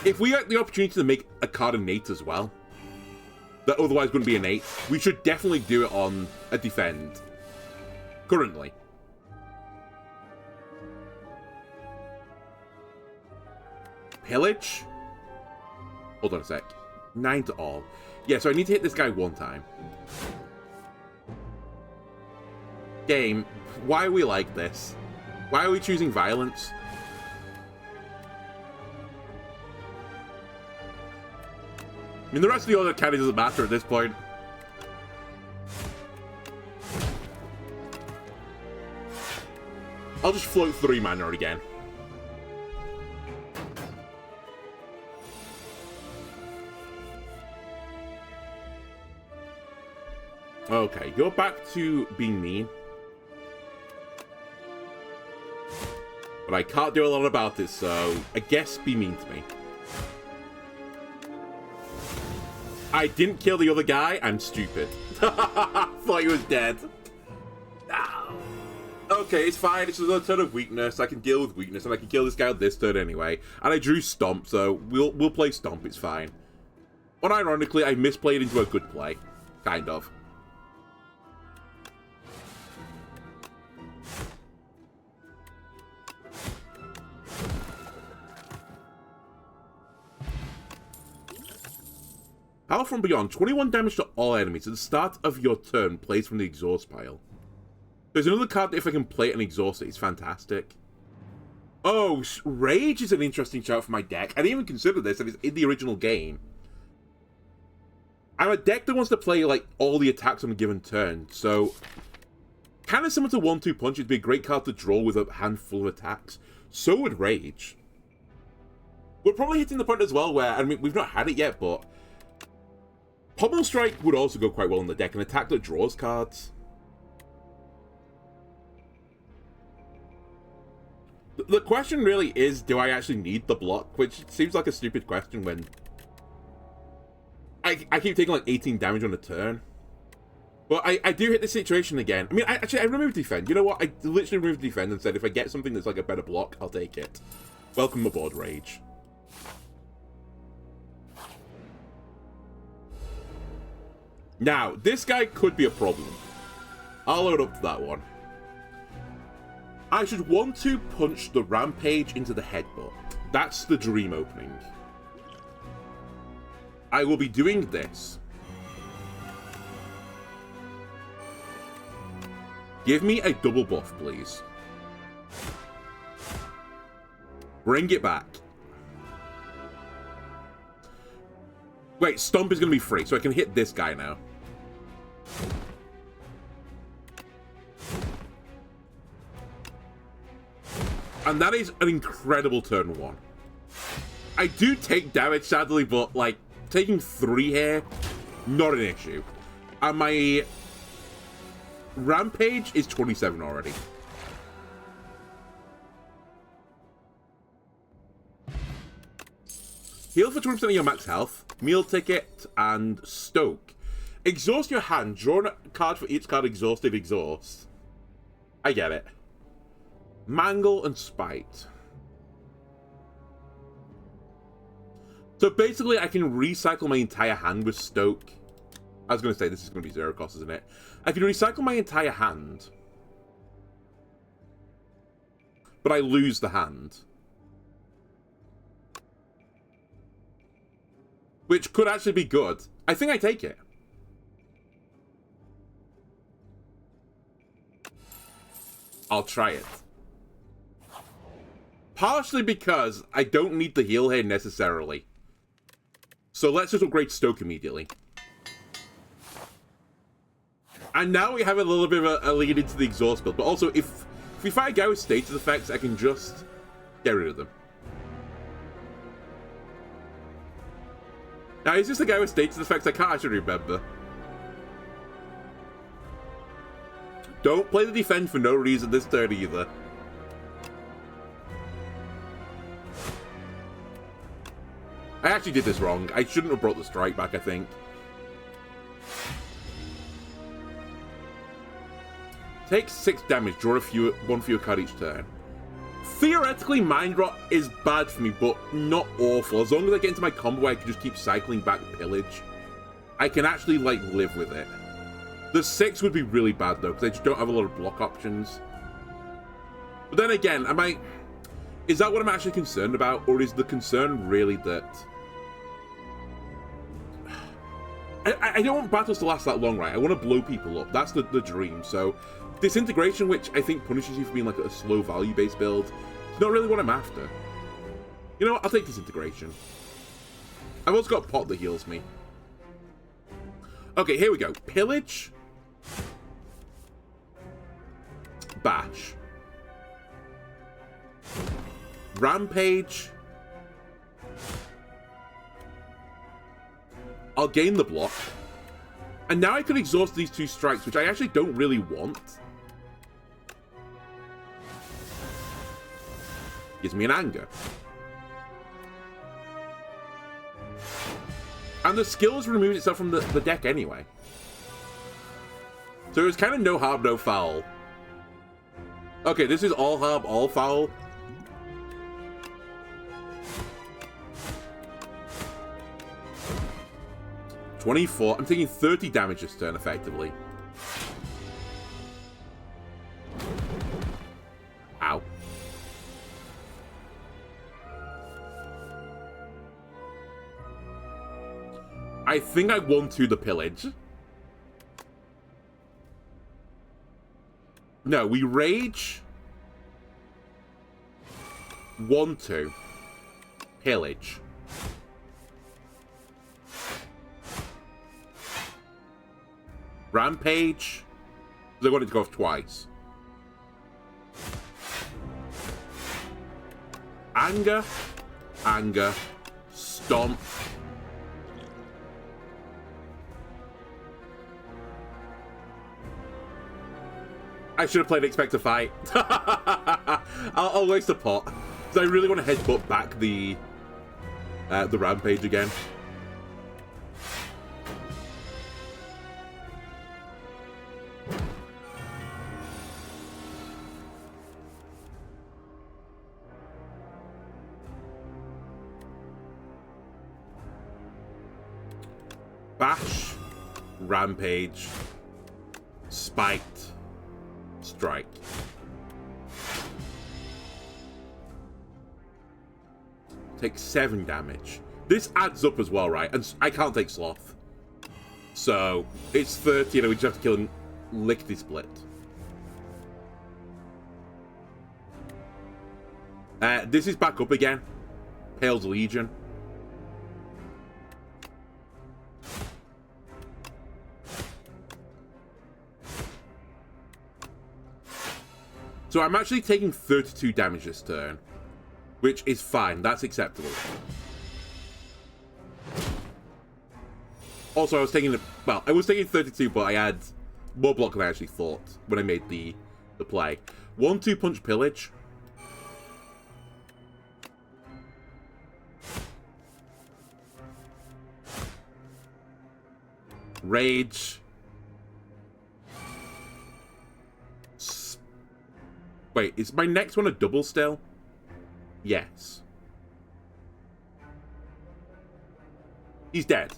If we get the opportunity to make a card innate as well, that otherwise wouldn't be innate, we should definitely do it on a defend. Currently. Pillage? Hold on a sec. 9 to all. Yeah, so I need to hit this guy 1 time. Game, why are we like this? Why are we choosing violence? I mean, the rest of the other candy doesn't matter at this point. I'll just float 3 mana again. Okay, go back to being mean. But I can't do a lot about it, so I guess be mean to me. I didn't kill the other guy. I'm stupid. Thought he was dead. No. Okay, it's fine. It's another turn of weakness. I can deal with weakness, and I can kill this guy on this turn anyway. And I drew Stomp, so we'll play Stomp. It's fine. Unironically, I misplayed into a good play. Kind of. Power from Beyond, 21 damage to all enemies at the start of your turn, plays from the exhaust pile. There's another card that if I can play it and exhaust it, it's fantastic. Oh, Rage is an interesting shout for my deck. I didn't even consider this, and it's in the original game. I'm a deck that wants to play, like, all the attacks on a given turn, so kind of similar to 1-2 Punch, it'd be a great card to draw with a handful of attacks. So would Rage. We're probably hitting the point as well where, I mean, we've not had it yet, but Pommel Strike would also go quite well in the deck, an attack that draws cards. The question really is, do I actually need the block? Which seems like a stupid question when I keep taking like 18 damage on a turn. But I do hit the situation again. I mean, I removed Defend. You know what? I literally removed Defend and said if I get something that's like a better block, I'll take it. Welcome aboard, Rage. Now, this guy could be a problem. I'll load up to that one. I should want to punch the Rampage into the headbutt. That's the dream opening. I will be doing this. Give me a double buff, please. Bring it back. Wait, Stomp is going to be free, so I can hit this guy now. And that is an incredible turn 1. I do take damage, sadly, but, like, taking 3 here, not an issue. And my Rampage is 27 already. Heal for 20% of your max health, Meal Ticket, and Stoke. Exhaust your hand. Draw a card for each card exhausted, exhaust. I get it. Mangle and Spite. So basically, I can recycle my entire hand with Stoke. I was going to say this is going to be 0 cost, isn't it? I can recycle my entire hand. But I lose the hand. Which could actually be good. I think I take it. I'll try it. Partially because I don't need the heal here necessarily. So let's just upgrade Stoke immediately. And now we have a little bit of a lead into the exhaust build. But also, if we fight a guy with status effects, I can just get rid of them. Now, is this the guy with status effects? I can't actually remember. Don't play the defend for no reason this turn either. I actually did this wrong. I shouldn't have brought the strike back, I think. Take 6 damage, draw one fewer card each turn. Theoretically, Mind Rot is bad for me, but not awful. As long as I get into my combo where I can just keep cycling back Pillage, I can actually, like, live with it. The 6 would be really bad, though, because I just don't have a lot of block options. But then again, is that what I'm actually concerned about? Or is the concern really that I don't want battles to last that long, right? I want to blow people up. That's the dream. So Disintegration, which I think punishes you for being like a slow value-based build, is not really what I'm after. You know what? I'll take Disintegration. I've also got Pot that heals me. Okay, here we go. Pillage. Bash. Rampage. I'll gain the block. And now I can exhaust these 2 strikes, which I actually don't really want. Gives me an anger. And the skills removes itself from the deck anyway. So it's kind of no harm, no foul. Okay, this is all harm, all foul. $24. I'm taking 30 damage this turn, effectively. Ow. I think I won to the Pillage. No, we Rage. 1-2. Pillage. Rampage. They wanted to go off twice. anger, anger, stomp. I should have played Expect to Fight. I'll waste a pot. Because I really want to headbutt back the rampage again. Bash, rampage, spiked, strike. Take 7 damage. This adds up as well, right? And I can't take sloth. So, it's 30, and we just have to kill him lickety-split. This is back up again. Pale's Legion. So I'm actually taking 32 damage this turn, which is fine. That's acceptable. Also, I was taking I was taking 32, but I had more block than I actually thought when I made the play. 1-2 punch pillage. Rage. Wait, is my next one a double still? Yes. He's dead.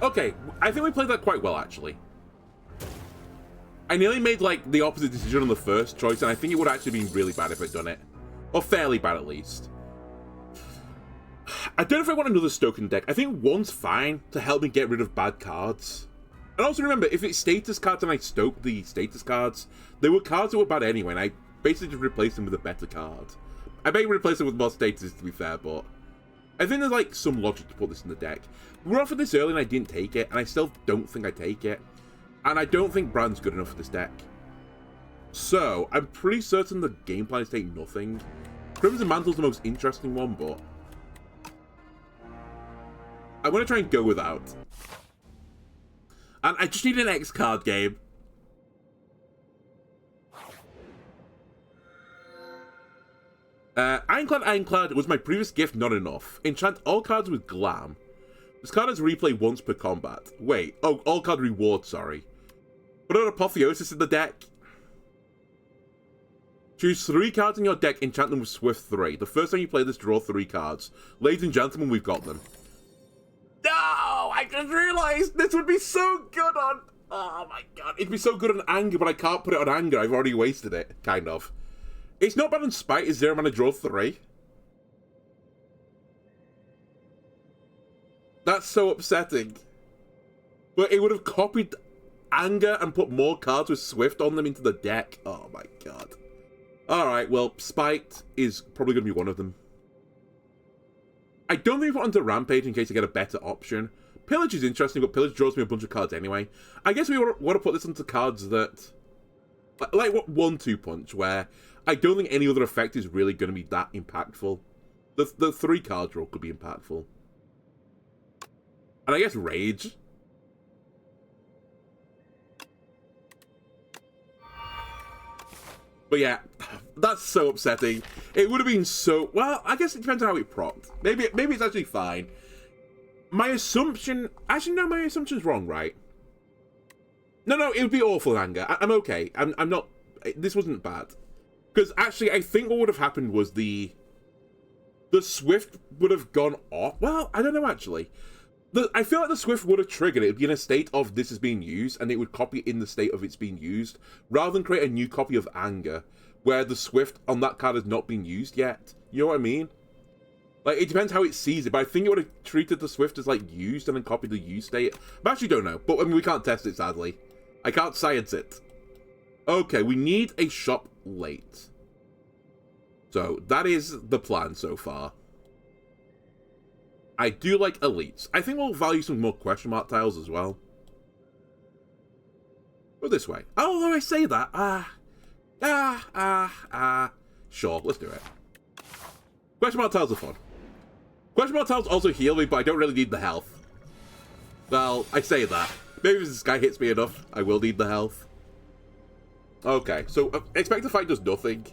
Okay, I think we played that quite well, actually. I nearly made, like, the opposite decision on the first choice, and I think it would have actually been really bad if I'd done it. Or fairly bad, at least. I don't know if I want another Stoken deck. I think one's fine to help me get rid of bad cards. And also remember, if it's status cards and I stoke the status cards, they were cards that were bad anyway, and I basically just replaced them with a better card. I may replace them with more status, to be fair, but I think there's, like, some logic to put this in the deck. We were offered this early and I didn't take it, and I still don't think I take it. And I don't think Brand's good enough for this deck. So, I'm pretty certain the game plan is take nothing. Crimson Mantle's the most interesting one, but I want to try and go without. And I just need an X card game. Ironclad was my previous gift, not enough. Enchant all cards with Glam. This card has replay once per combat. Wait, oh, all card reward, sorry. Put an Apotheosis in the deck. Choose 3 cards in your deck, enchant them with Swift 3. The first time you play this, draw 3 cards. Ladies and gentlemen, we've got them. No! I just realised this would be so good on... Oh my god. It'd be so good on Anger, but I can't put it on Anger. I've already wasted it, kind of. It's not bad on Spite. It's 0 mana, draw 3. That's so upsetting. But it would have copied Anger and put more cards with Swift on them into the deck. Oh my god. Alright, well, Spite is probably going to be one of them. I don't think I put onto Rampage in case I get a better option. Pillage is interesting, but Pillage draws me a bunch of cards anyway. I guess we want to put this onto cards that... Like what 1-2 punch, where I don't think any other effect is really going to be that impactful. The 3 cards roll could be impactful. And I guess Rage. But yeah, that's so upsetting. It would have been so... Well, I guess it depends on how it procced. Maybe it's actually fine. My assumption... Actually, no, my assumption's wrong, right? No, it would be awful in Anger. I'm okay. I'm not... This wasn't bad. Because actually, I think what would have happened was the Swift would have gone off. Well, I don't know, actually. I feel like the Swift would have triggered it. It would be in a state of this is being used, and it would copy it in the state of it's being used, rather than create a new copy of Anger, where the Swift on that card has not been used yet. You know what I mean? Like, it depends how it sees it, but I think it would have treated the Swift as, like, used and then copied the used state. I actually don't know, but I mean, we can't test it, sadly. I can't science it. Okay, we need a shop late. So, that is the plan so far. I do like elites. I think we'll value some more question mark tiles as well. Go this way. Oh, I say that. Sure, let's do it. Question mark tiles are fun. Question mark tiles also heal me, but I don't really need the health. Well, I say that. Maybe if this guy hits me enough, I will need the health. Okay, so expect the fight does nothing.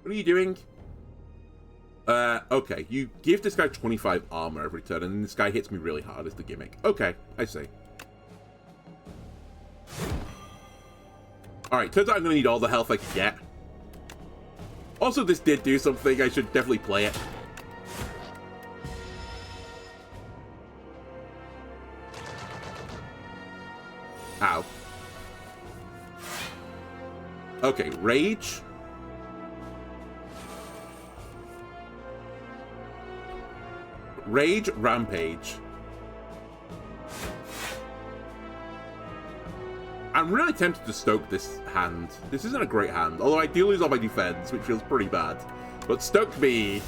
What are you doing? Okay, you give this guy 25 armor every turn, and then this guy hits me really hard is the gimmick. Okay, I see. Alright, turns out I'm gonna need all the health I can get. Also, this did do something. I should definitely play it. Ow. Okay, rage. Rage, rampage. I'm really tempted to stoke this hand. This isn't a great hand, although I do lose all my defense, which feels pretty bad. But stoke me.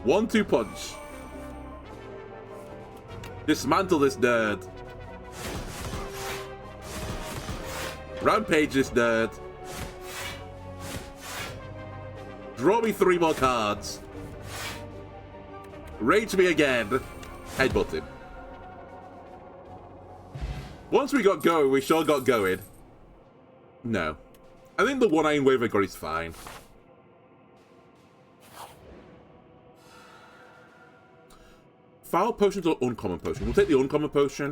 One-two punch. Dismantle this nerd. Rampage this nerd. Draw me 3 more cards. Rage me again. Headbutt him. Once we got going, we sure got going. No. I think the one Iron Wave I got is fine. Foul potions or uncommon potion? We'll take the uncommon potion.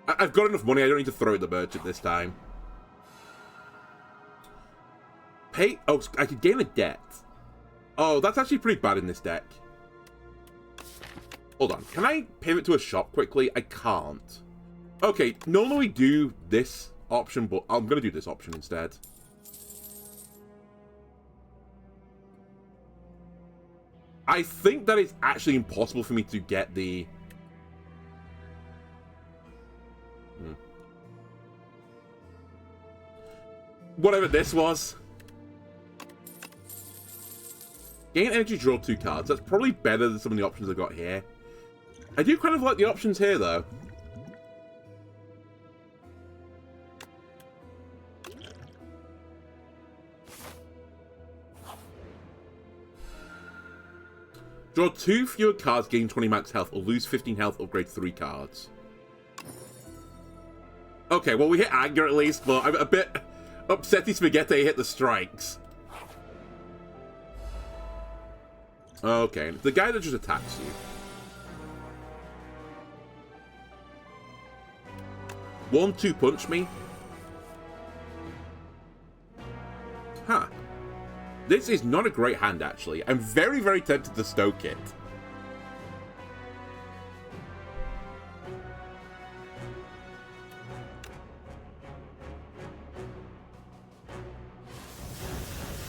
I've got enough money, I don't need to throw it at the merchant this time. Pay... Oh, I could gain a debt. Oh, that's actually pretty bad in this deck. Hold on. Can I pivot to a shop quickly? I can't. Okay, normally we do this option, but I'm going to do this option instead. I think that it's actually impossible for me to get the... Whatever this was. Gain energy, draw 2 cards. That's probably better than some of the options I've got here. I do kind of like the options here, though. Draw 2 fewer cards, gain 20 max health, or lose 15 health, upgrade 3 cards. Okay, well, we hit anger at least, but I'm a bit upsetty spaghetti hit the strikes. Okay, the guy that just attacks you. One-two punch me. Huh. This is not a great hand, actually. I'm very, very tempted to stoke it.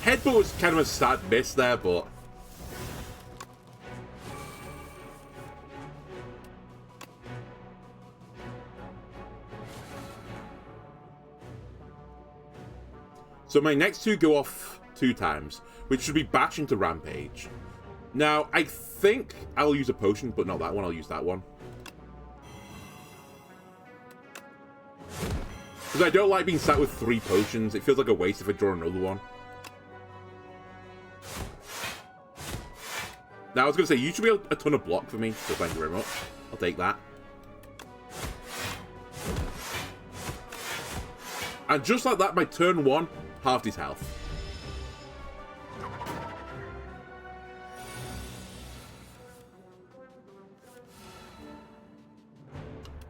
Headbutt was kind of a sad miss there, but... So my next 2 go off 2 times, which should be bash into rampage. Now, I think I'll use a potion, but not that one, I'll use that one. Because I don't like being sat with 3 potions, it feels like a waste if I draw another one. Now, I was going to say, you should be a ton of block for me, so thank you very much. I'll take that. And just like that, my turn 1 halved his health.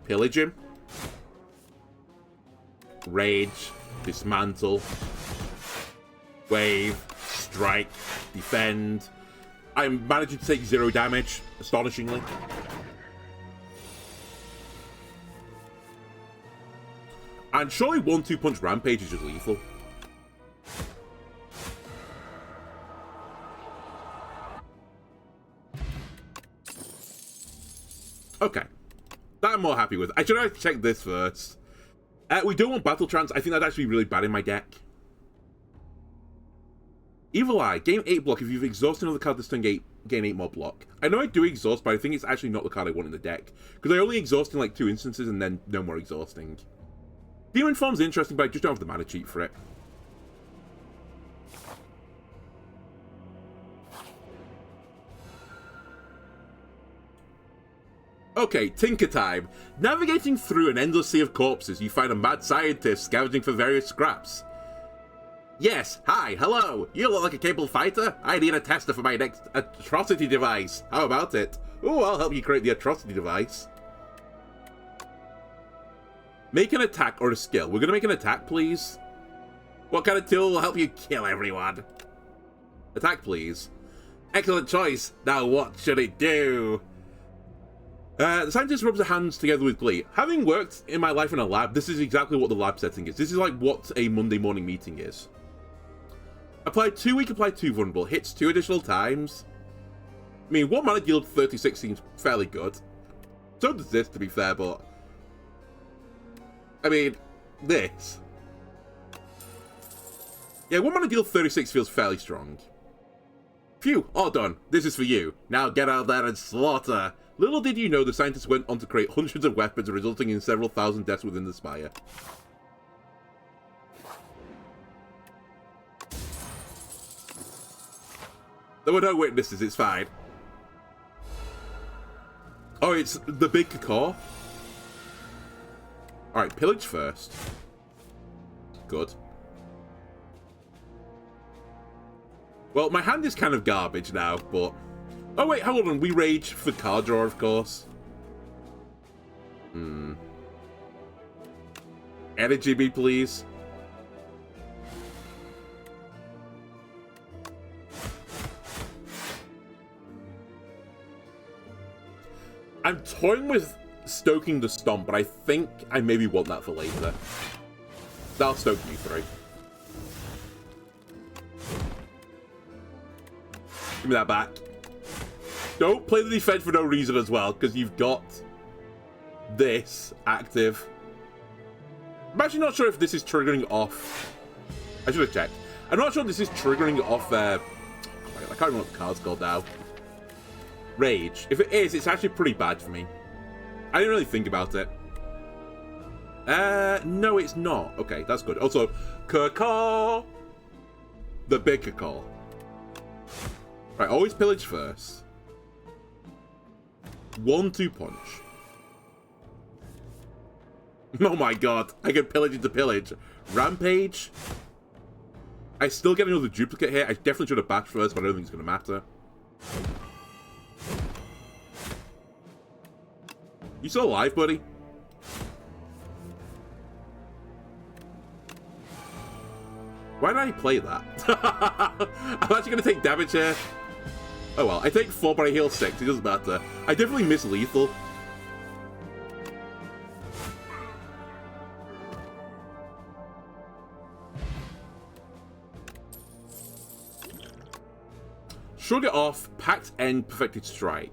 Pillage him. Rage. Dismantle. Wave. Strike. Defend. I'm managing to take 0 damage, astonishingly. And surely 1-2 punch rampage is just lethal. Okay. That I'm more happy with. I should have checked this first. We don't want battle trance. I think that's actually really bad in my deck. Evil Eye, gain 8 block. If you've exhausted another card this turn, gain 8 more block. I know I do exhaust, but I think it's actually not the card I want in the deck. Because I only exhaust in like 2 instances and then no more exhausting. Demon Form's interesting, but I just don't have the mana cheat for it. Okay, Tinker Time. Navigating through an endless sea of corpses, you find a mad scientist scavenging for various scraps. Yes, hi, hello. You look like a capable fighter. I need a tester for my next atrocity device. How about it? Oh, I'll help you create the atrocity device. Make an attack or a skill. We're gonna make an attack, please. What kind of tool will help you kill everyone? Attack, please. Excellent choice. Now what should it do? The scientist rubs her hands together with glee. Having worked in my life in a lab, this is exactly what the lab setting is. This is like what a Monday morning meeting is. Apply 2 weak, apply 2 vulnerable. Hits 2 additional times. I mean, 1 mana deal 36 seems fairly good. So does this, to be fair, but... I mean, this. Yeah, 1 mana deal 36 feels fairly strong. Phew, all done. This is for you. Now get out there and slaughter. Little did you know the scientists went on to create hundreds of weapons, resulting in several thousand deaths within the Spire. There were no witnesses, it's fine. Oh, it's the big cacaw? Alright, pillage first. Good. Well, my hand is kind of garbage now, but... Oh wait, hold on, we rage for card draw, of course. Energy me, please. I'm toying with stoking the stomp, but I think I maybe want that for later. That'll stoke you 3. Give me that back. Don't play the defense for no reason as well, because you've got this active. I'm actually not sure if this is triggering off. I should have checked. I'm not sure if this is triggering off oh my God, I can't remember what the card's called now. Rage. If it is, it's actually pretty bad for me. I didn't really think about it. No, it's not. Okay, that's good. Also, cacaw. The big cacaw. Right, always pillage first. 1-2 punch. Oh my God, I get pillage into pillage. Rampage. I still get another duplicate here. I definitely should have bashed first, but I don't think it's going to matter. You still alive, buddy? Why did I play that? I'm actually going to take damage here. Oh well, I take 4, but I heal 6. It doesn't matter. I definitely miss lethal. Shrug it off. Pact End, Perfected Strike.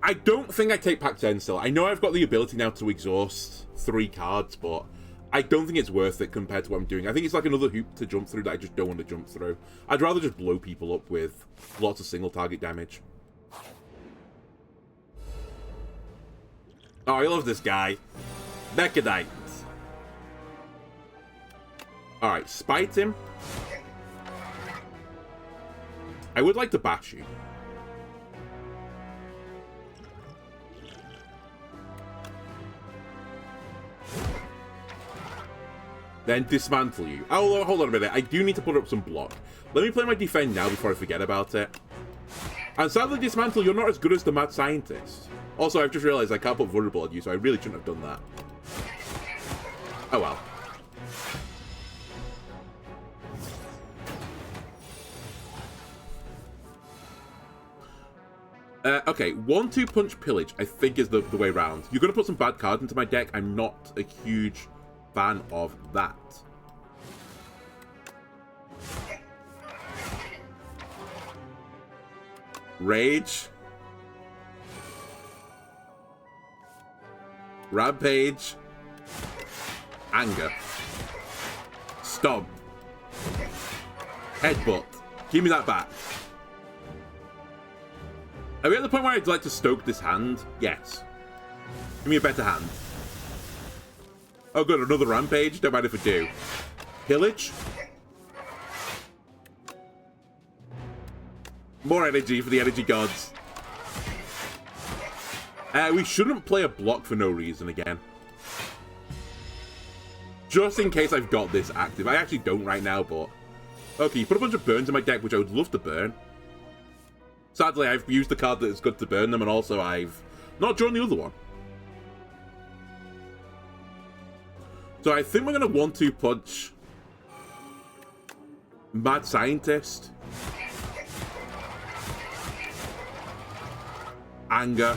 I don't think I take Pact End still. I know I've got the ability now to exhaust 3 cards, but I don't think it's worth it compared to what I'm doing. I think it's like another hoop to jump through that I just don't want to jump through. I'd rather just blow people up with lots of single target damage. Oh, I love this guy. Mechanite. Alright, spite him. I would like to bash you. Then dismantle you. Oh, hold on a minute. I do need to put up some block. Let me play my defend now before I forget about it. And sadly, dismantle, you're not as good as the mad scientist. Also, I've just realized I can't put vulnerable on you, so I really shouldn't have done that. Oh well. Okay, 1-2 punch pillage, I think is the way round. You're going to put some bad cards into my deck. I'm not a huge fan of that. Rage. Rampage. Anger. Stomp. Headbutt. Give me that back. Are we at the point where I'd like to stoke this hand? Yes. Give me a better hand. Oh good, another rampage. Don't mind if I do. Pillage. More energy for the energy gods. We shouldn't play a block for no reason again. Just in case I've got this active. I actually don't right now, but... Okay, put a bunch of burns in my deck, which I would love to burn. Sadly, I've used the card that is good to burn them, and also I've not drawn the other one. So I think we're going to 1-2 punch Mad Scientist. Anger.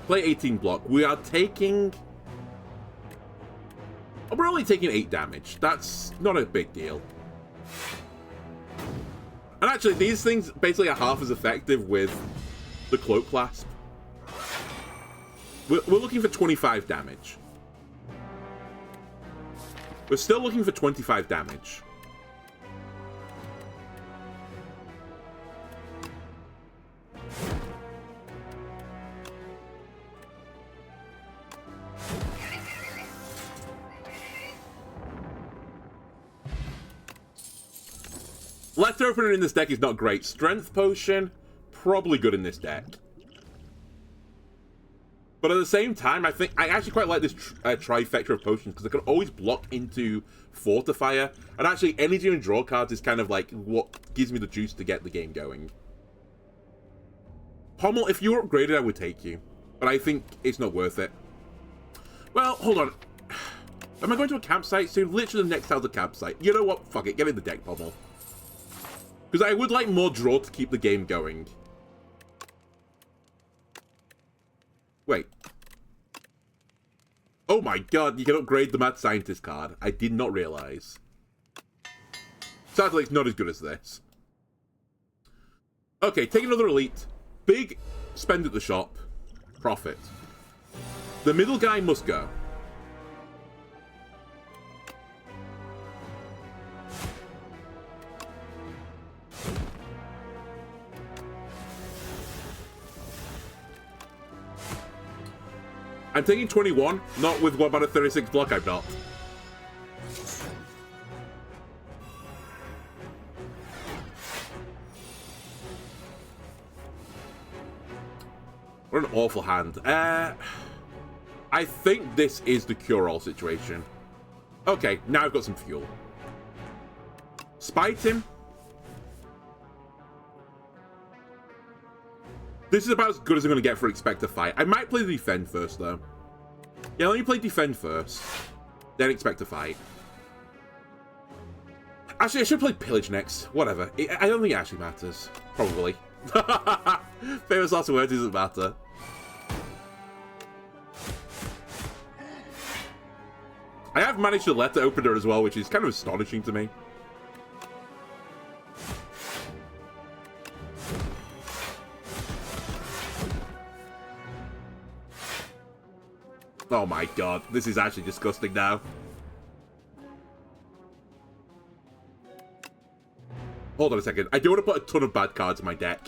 Play 18 block. We are taking... We're only taking 8 damage. That's not a big deal. And actually, these things basically are half as effective with the Cloak Clasp. We're looking for 25 damage. We're still looking for 25 damage. Letter opener in this deck is not great. Strength potion, probably good in this deck. But at the same time, I think I actually quite like this trifecta of potions because I can always block into Fortifier. And actually, energy and draw cards is kind of like what gives me the juice to get the game going. Pommel, if you were upgraded, I would take you. But I think it's not worth it. Well, hold on. Am I going to a campsite soon? Literally the next house a campsite. You know what? Fuck it. Get in the deck, Pommel. Because I would like more draw to keep the game going. Wait. Oh my god, you can upgrade the Mad Scientist card. I did not realize. Sadly, it's not as good as this. Okay, take another elite. Big spend at the shop. Profit. The middle guy must go. I'm taking 21, not with what about a 36 block I'm not. What an awful hand. I think this is the cure-all situation. Okay, now I've got some fuel. Spite him. This is about as good as I'm going to get for Expect to Fight. I might play Defend first, though. Yeah, let me play Defend first. Then Expect to Fight. Actually, I should play Pillage next. Whatever. I don't think it actually matters. Probably. Famous last words doesn't matter. I have managed to letter opener as well, which is kind of astonishing to me. Oh my god, this is actually disgusting now. Hold on a second. I do want to put a ton of bad cards in my deck.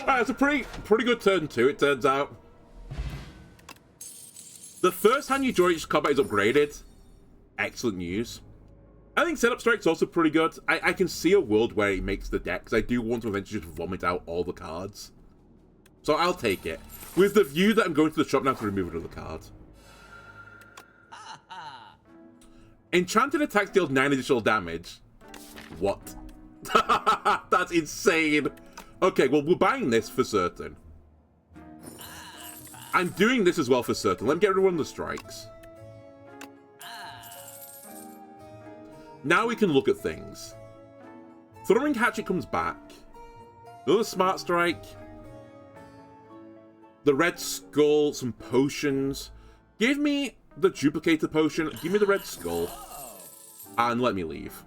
Alright, it's a pretty good turn too, it turns out. The first hand you draw each combat is upgraded. Excellent news. I think Setup Strike's also pretty good. I can see a world where it makes the deck, because I do want to eventually just vomit out all the cards. So I'll take it. With the view that I'm going to the shop now to remove another card. Enchanted attacks deals 9 additional damage. What? That's insane. Okay, well, we're buying this for certain. I'm doing this as well for certain. Let me get rid of one of the strikes. Now we can look at things. Thundering Hatchet comes back. Another Smart Strike. The Red Skull, some potions. Give me the Duplicator Potion. Give me the Red Skull. And let me leave.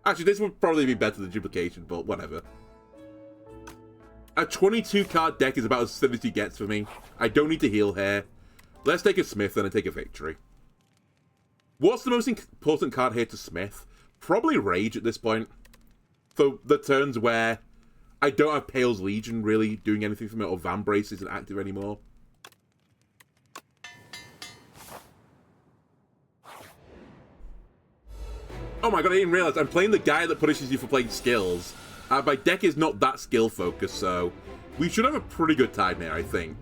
Actually, this would probably be better than duplication, but whatever. A 22 card deck is about as thin as he gets for me. I don't need to heal here. Let's take a Smith and then take a victory. What's the most important card here to Smith? Probably Rage at this point. For the turns where I don't have Pale's Legion really doing anything for me, or Vambrace isn't active anymore. Oh my god, I didn't realize I'm playing the guy that punishes you for playing skills. My deck is not that skill focused, so we should have a pretty good time here, I think.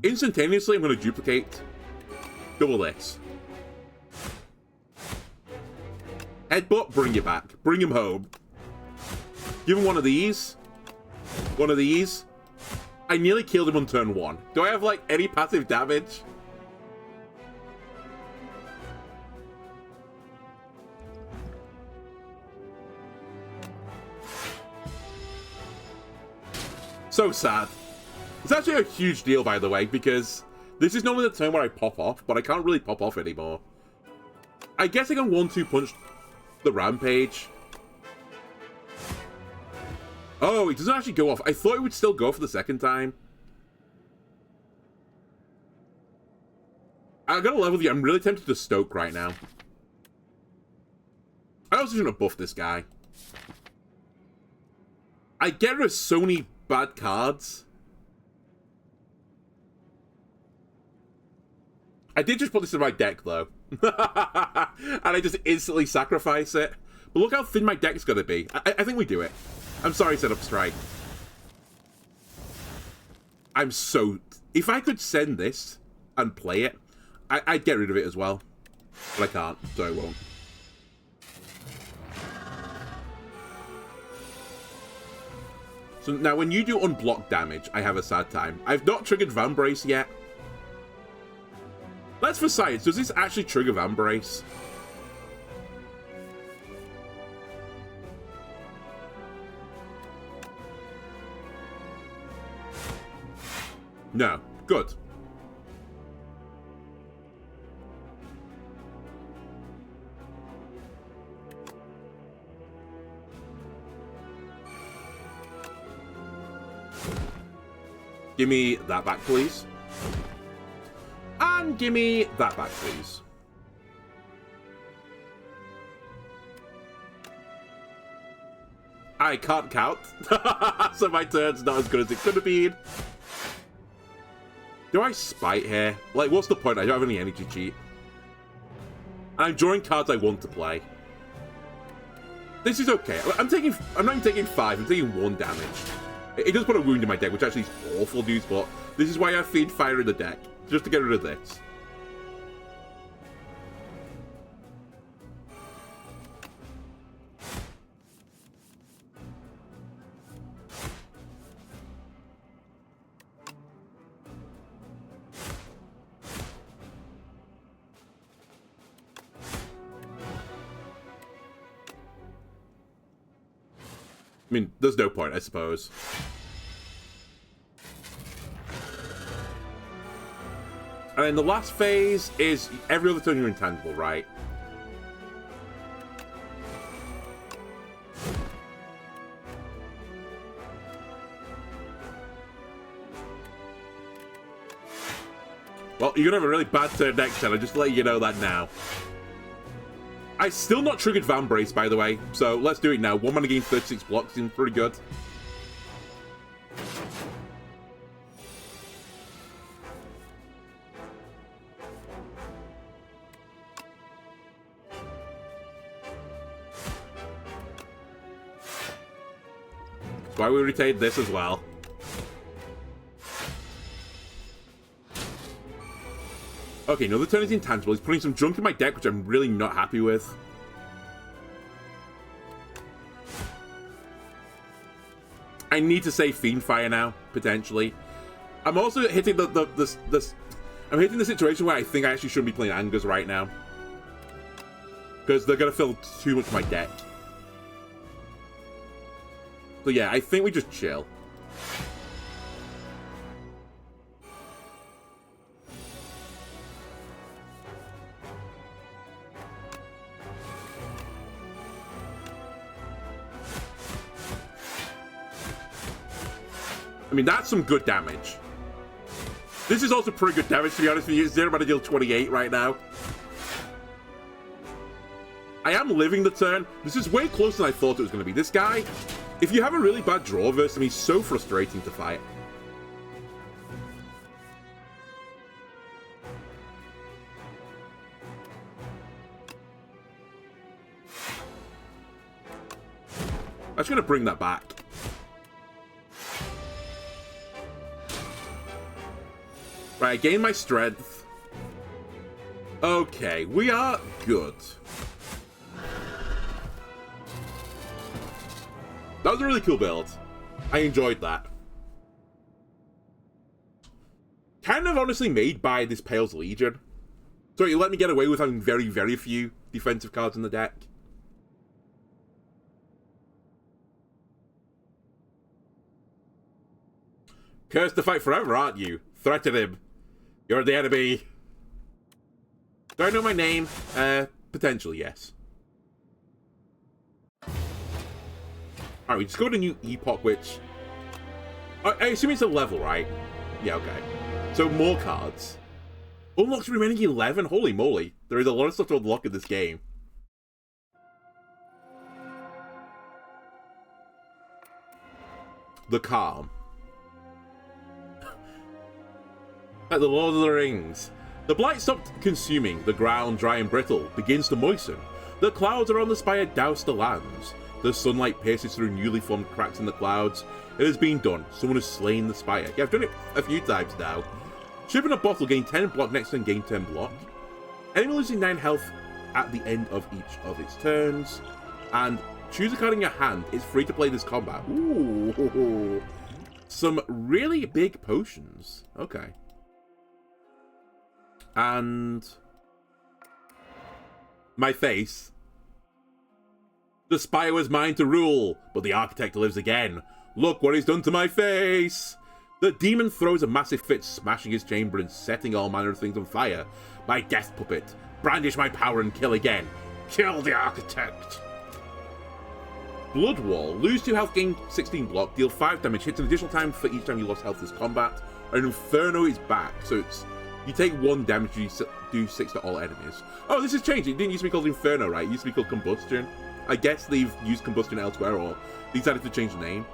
Instantaneously, I'm going to duplicate. Double this. Headbutt, bring you back. Bring him home. Give him one of these. One of these. I nearly killed him on turn 1. Do I have, like, any passive damage? So sad. It's actually a huge deal, by the way, because this is normally the turn where I pop off, but I can't really pop off anymore. I guess I can 1-2 punch the Rampage. Oh, it doesn't actually go off. I thought it would still go for the second time. I gotta level with you. I'm really tempted to Stoke right now. I also shouldn't have buffed this guy. I get rid of so many bad cards. I did just put this in my deck, though. And I just instantly sacrifice it. But look how thin my deck's gonna be. I think we do it. I'm sorry, set up strike. I'm so... If I could send this and play it, I'd get rid of it as well. But I can't, so I won't. So now, when you do unblocked damage, I have a sad time. I've not triggered Vambrace yet. Let's for science, does this actually trigger Vambrace? No. Good. Give me that back, please. And give me that back, please. I can't count. So my turn's not as good as it could have been. Do I spite here? Like, what's the point? I don't have any energy cheat. And I'm drawing cards I want to play. This is okay. I'm not even taking 5, I'm taking 1 damage. It does put a wound in my deck, which actually is awful news, but this is why I feed fire in the deck. Just to get rid of this. I mean, there's no point, I suppose. And then the last phase is every other turn you're intangible, right? Well, you're gonna have a really bad turn next turn, I'll just let you know that now. I still not triggered Vambrace, by the way, so let's do it now. 1 mana gain 36 blocks seems pretty good. That's why we retained this as well. Okay, another turn is intangible. He's putting some junk in my deck, which I'm really not happy with. I need to save Fiendfire now, potentially. I'm also hitting I'm hitting the situation where I think I actually shouldn't be playing Angers right now. Because they're going to fill too much of my deck. So yeah, I think we just chill. I mean, that's some good damage. This is also pretty good damage, to be honest with you. Zero mana deal 28 right now. I am living the turn. This is way closer than I thought it was going to be. This guy, if you have a really bad draw versus him, he's so frustrating to fight. I'm just going to bring that back. Right, I gain my strength. Okay, we are good. That was a really cool build. I enjoyed that. Kind of honestly made by this Pale's Legion. So it let me get away with having very, very few defensive cards in the deck. Cursed to fight forever, aren't you? Threaten him. You're the enemy. Do I know my name? Potentially, yes. Alright, we just got a new Epoch, which... I assume it's a level, right? Yeah, okay. So, more cards. Unlocks remaining 11? Holy moly. There is a lot of stuff to unlock in this game. The Calm. Like the Lord of the Rings. The blight stopped consuming, the ground dry and brittle begins to moisten. The clouds around the spire douse the lands. The sunlight pierces through newly formed cracks in the clouds. It has been done. Someone has slain the spire. Yeah, I've done it a few times now. Shipping a bottle, gain 10 block, next turn gain 10 block. Enemy losing 9 health at the end of each of its turns. And choose a card in your hand. It's free to play this combat. Ooh. Some really big potions. Okay. And my face. The spire was mine to rule, but the architect lives again. Look what he's done to my face. The demon throws a massive fit, smashing his chamber and setting all manner of things on fire. My death puppet, brandish my power and kill again. Kill the architect. Blood Wall, lose 2 health, gain 16 block, deal 5 damage, hits an additional time for each time you lost health this combat. An Inferno is back, so it's you take 1 damage, you do 6 to all enemies. Oh, this has changed. It didn't used to be called Inferno, right? It used to be called Combustion. I guess they've used Combustion elsewhere, or they decided to change the name.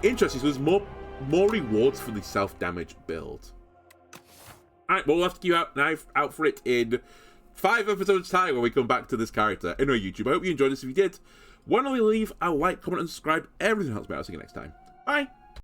Interesting, so there's more rewards for the self-damage build. Alright, well, we'll have to keep out for it in 5 episodes' time when we come back to this character. Anyway, YouTube, I hope you enjoyed this. If you did, why don't we leave a like, comment, and subscribe? Everything helps me out. I'll see you next time. Bye!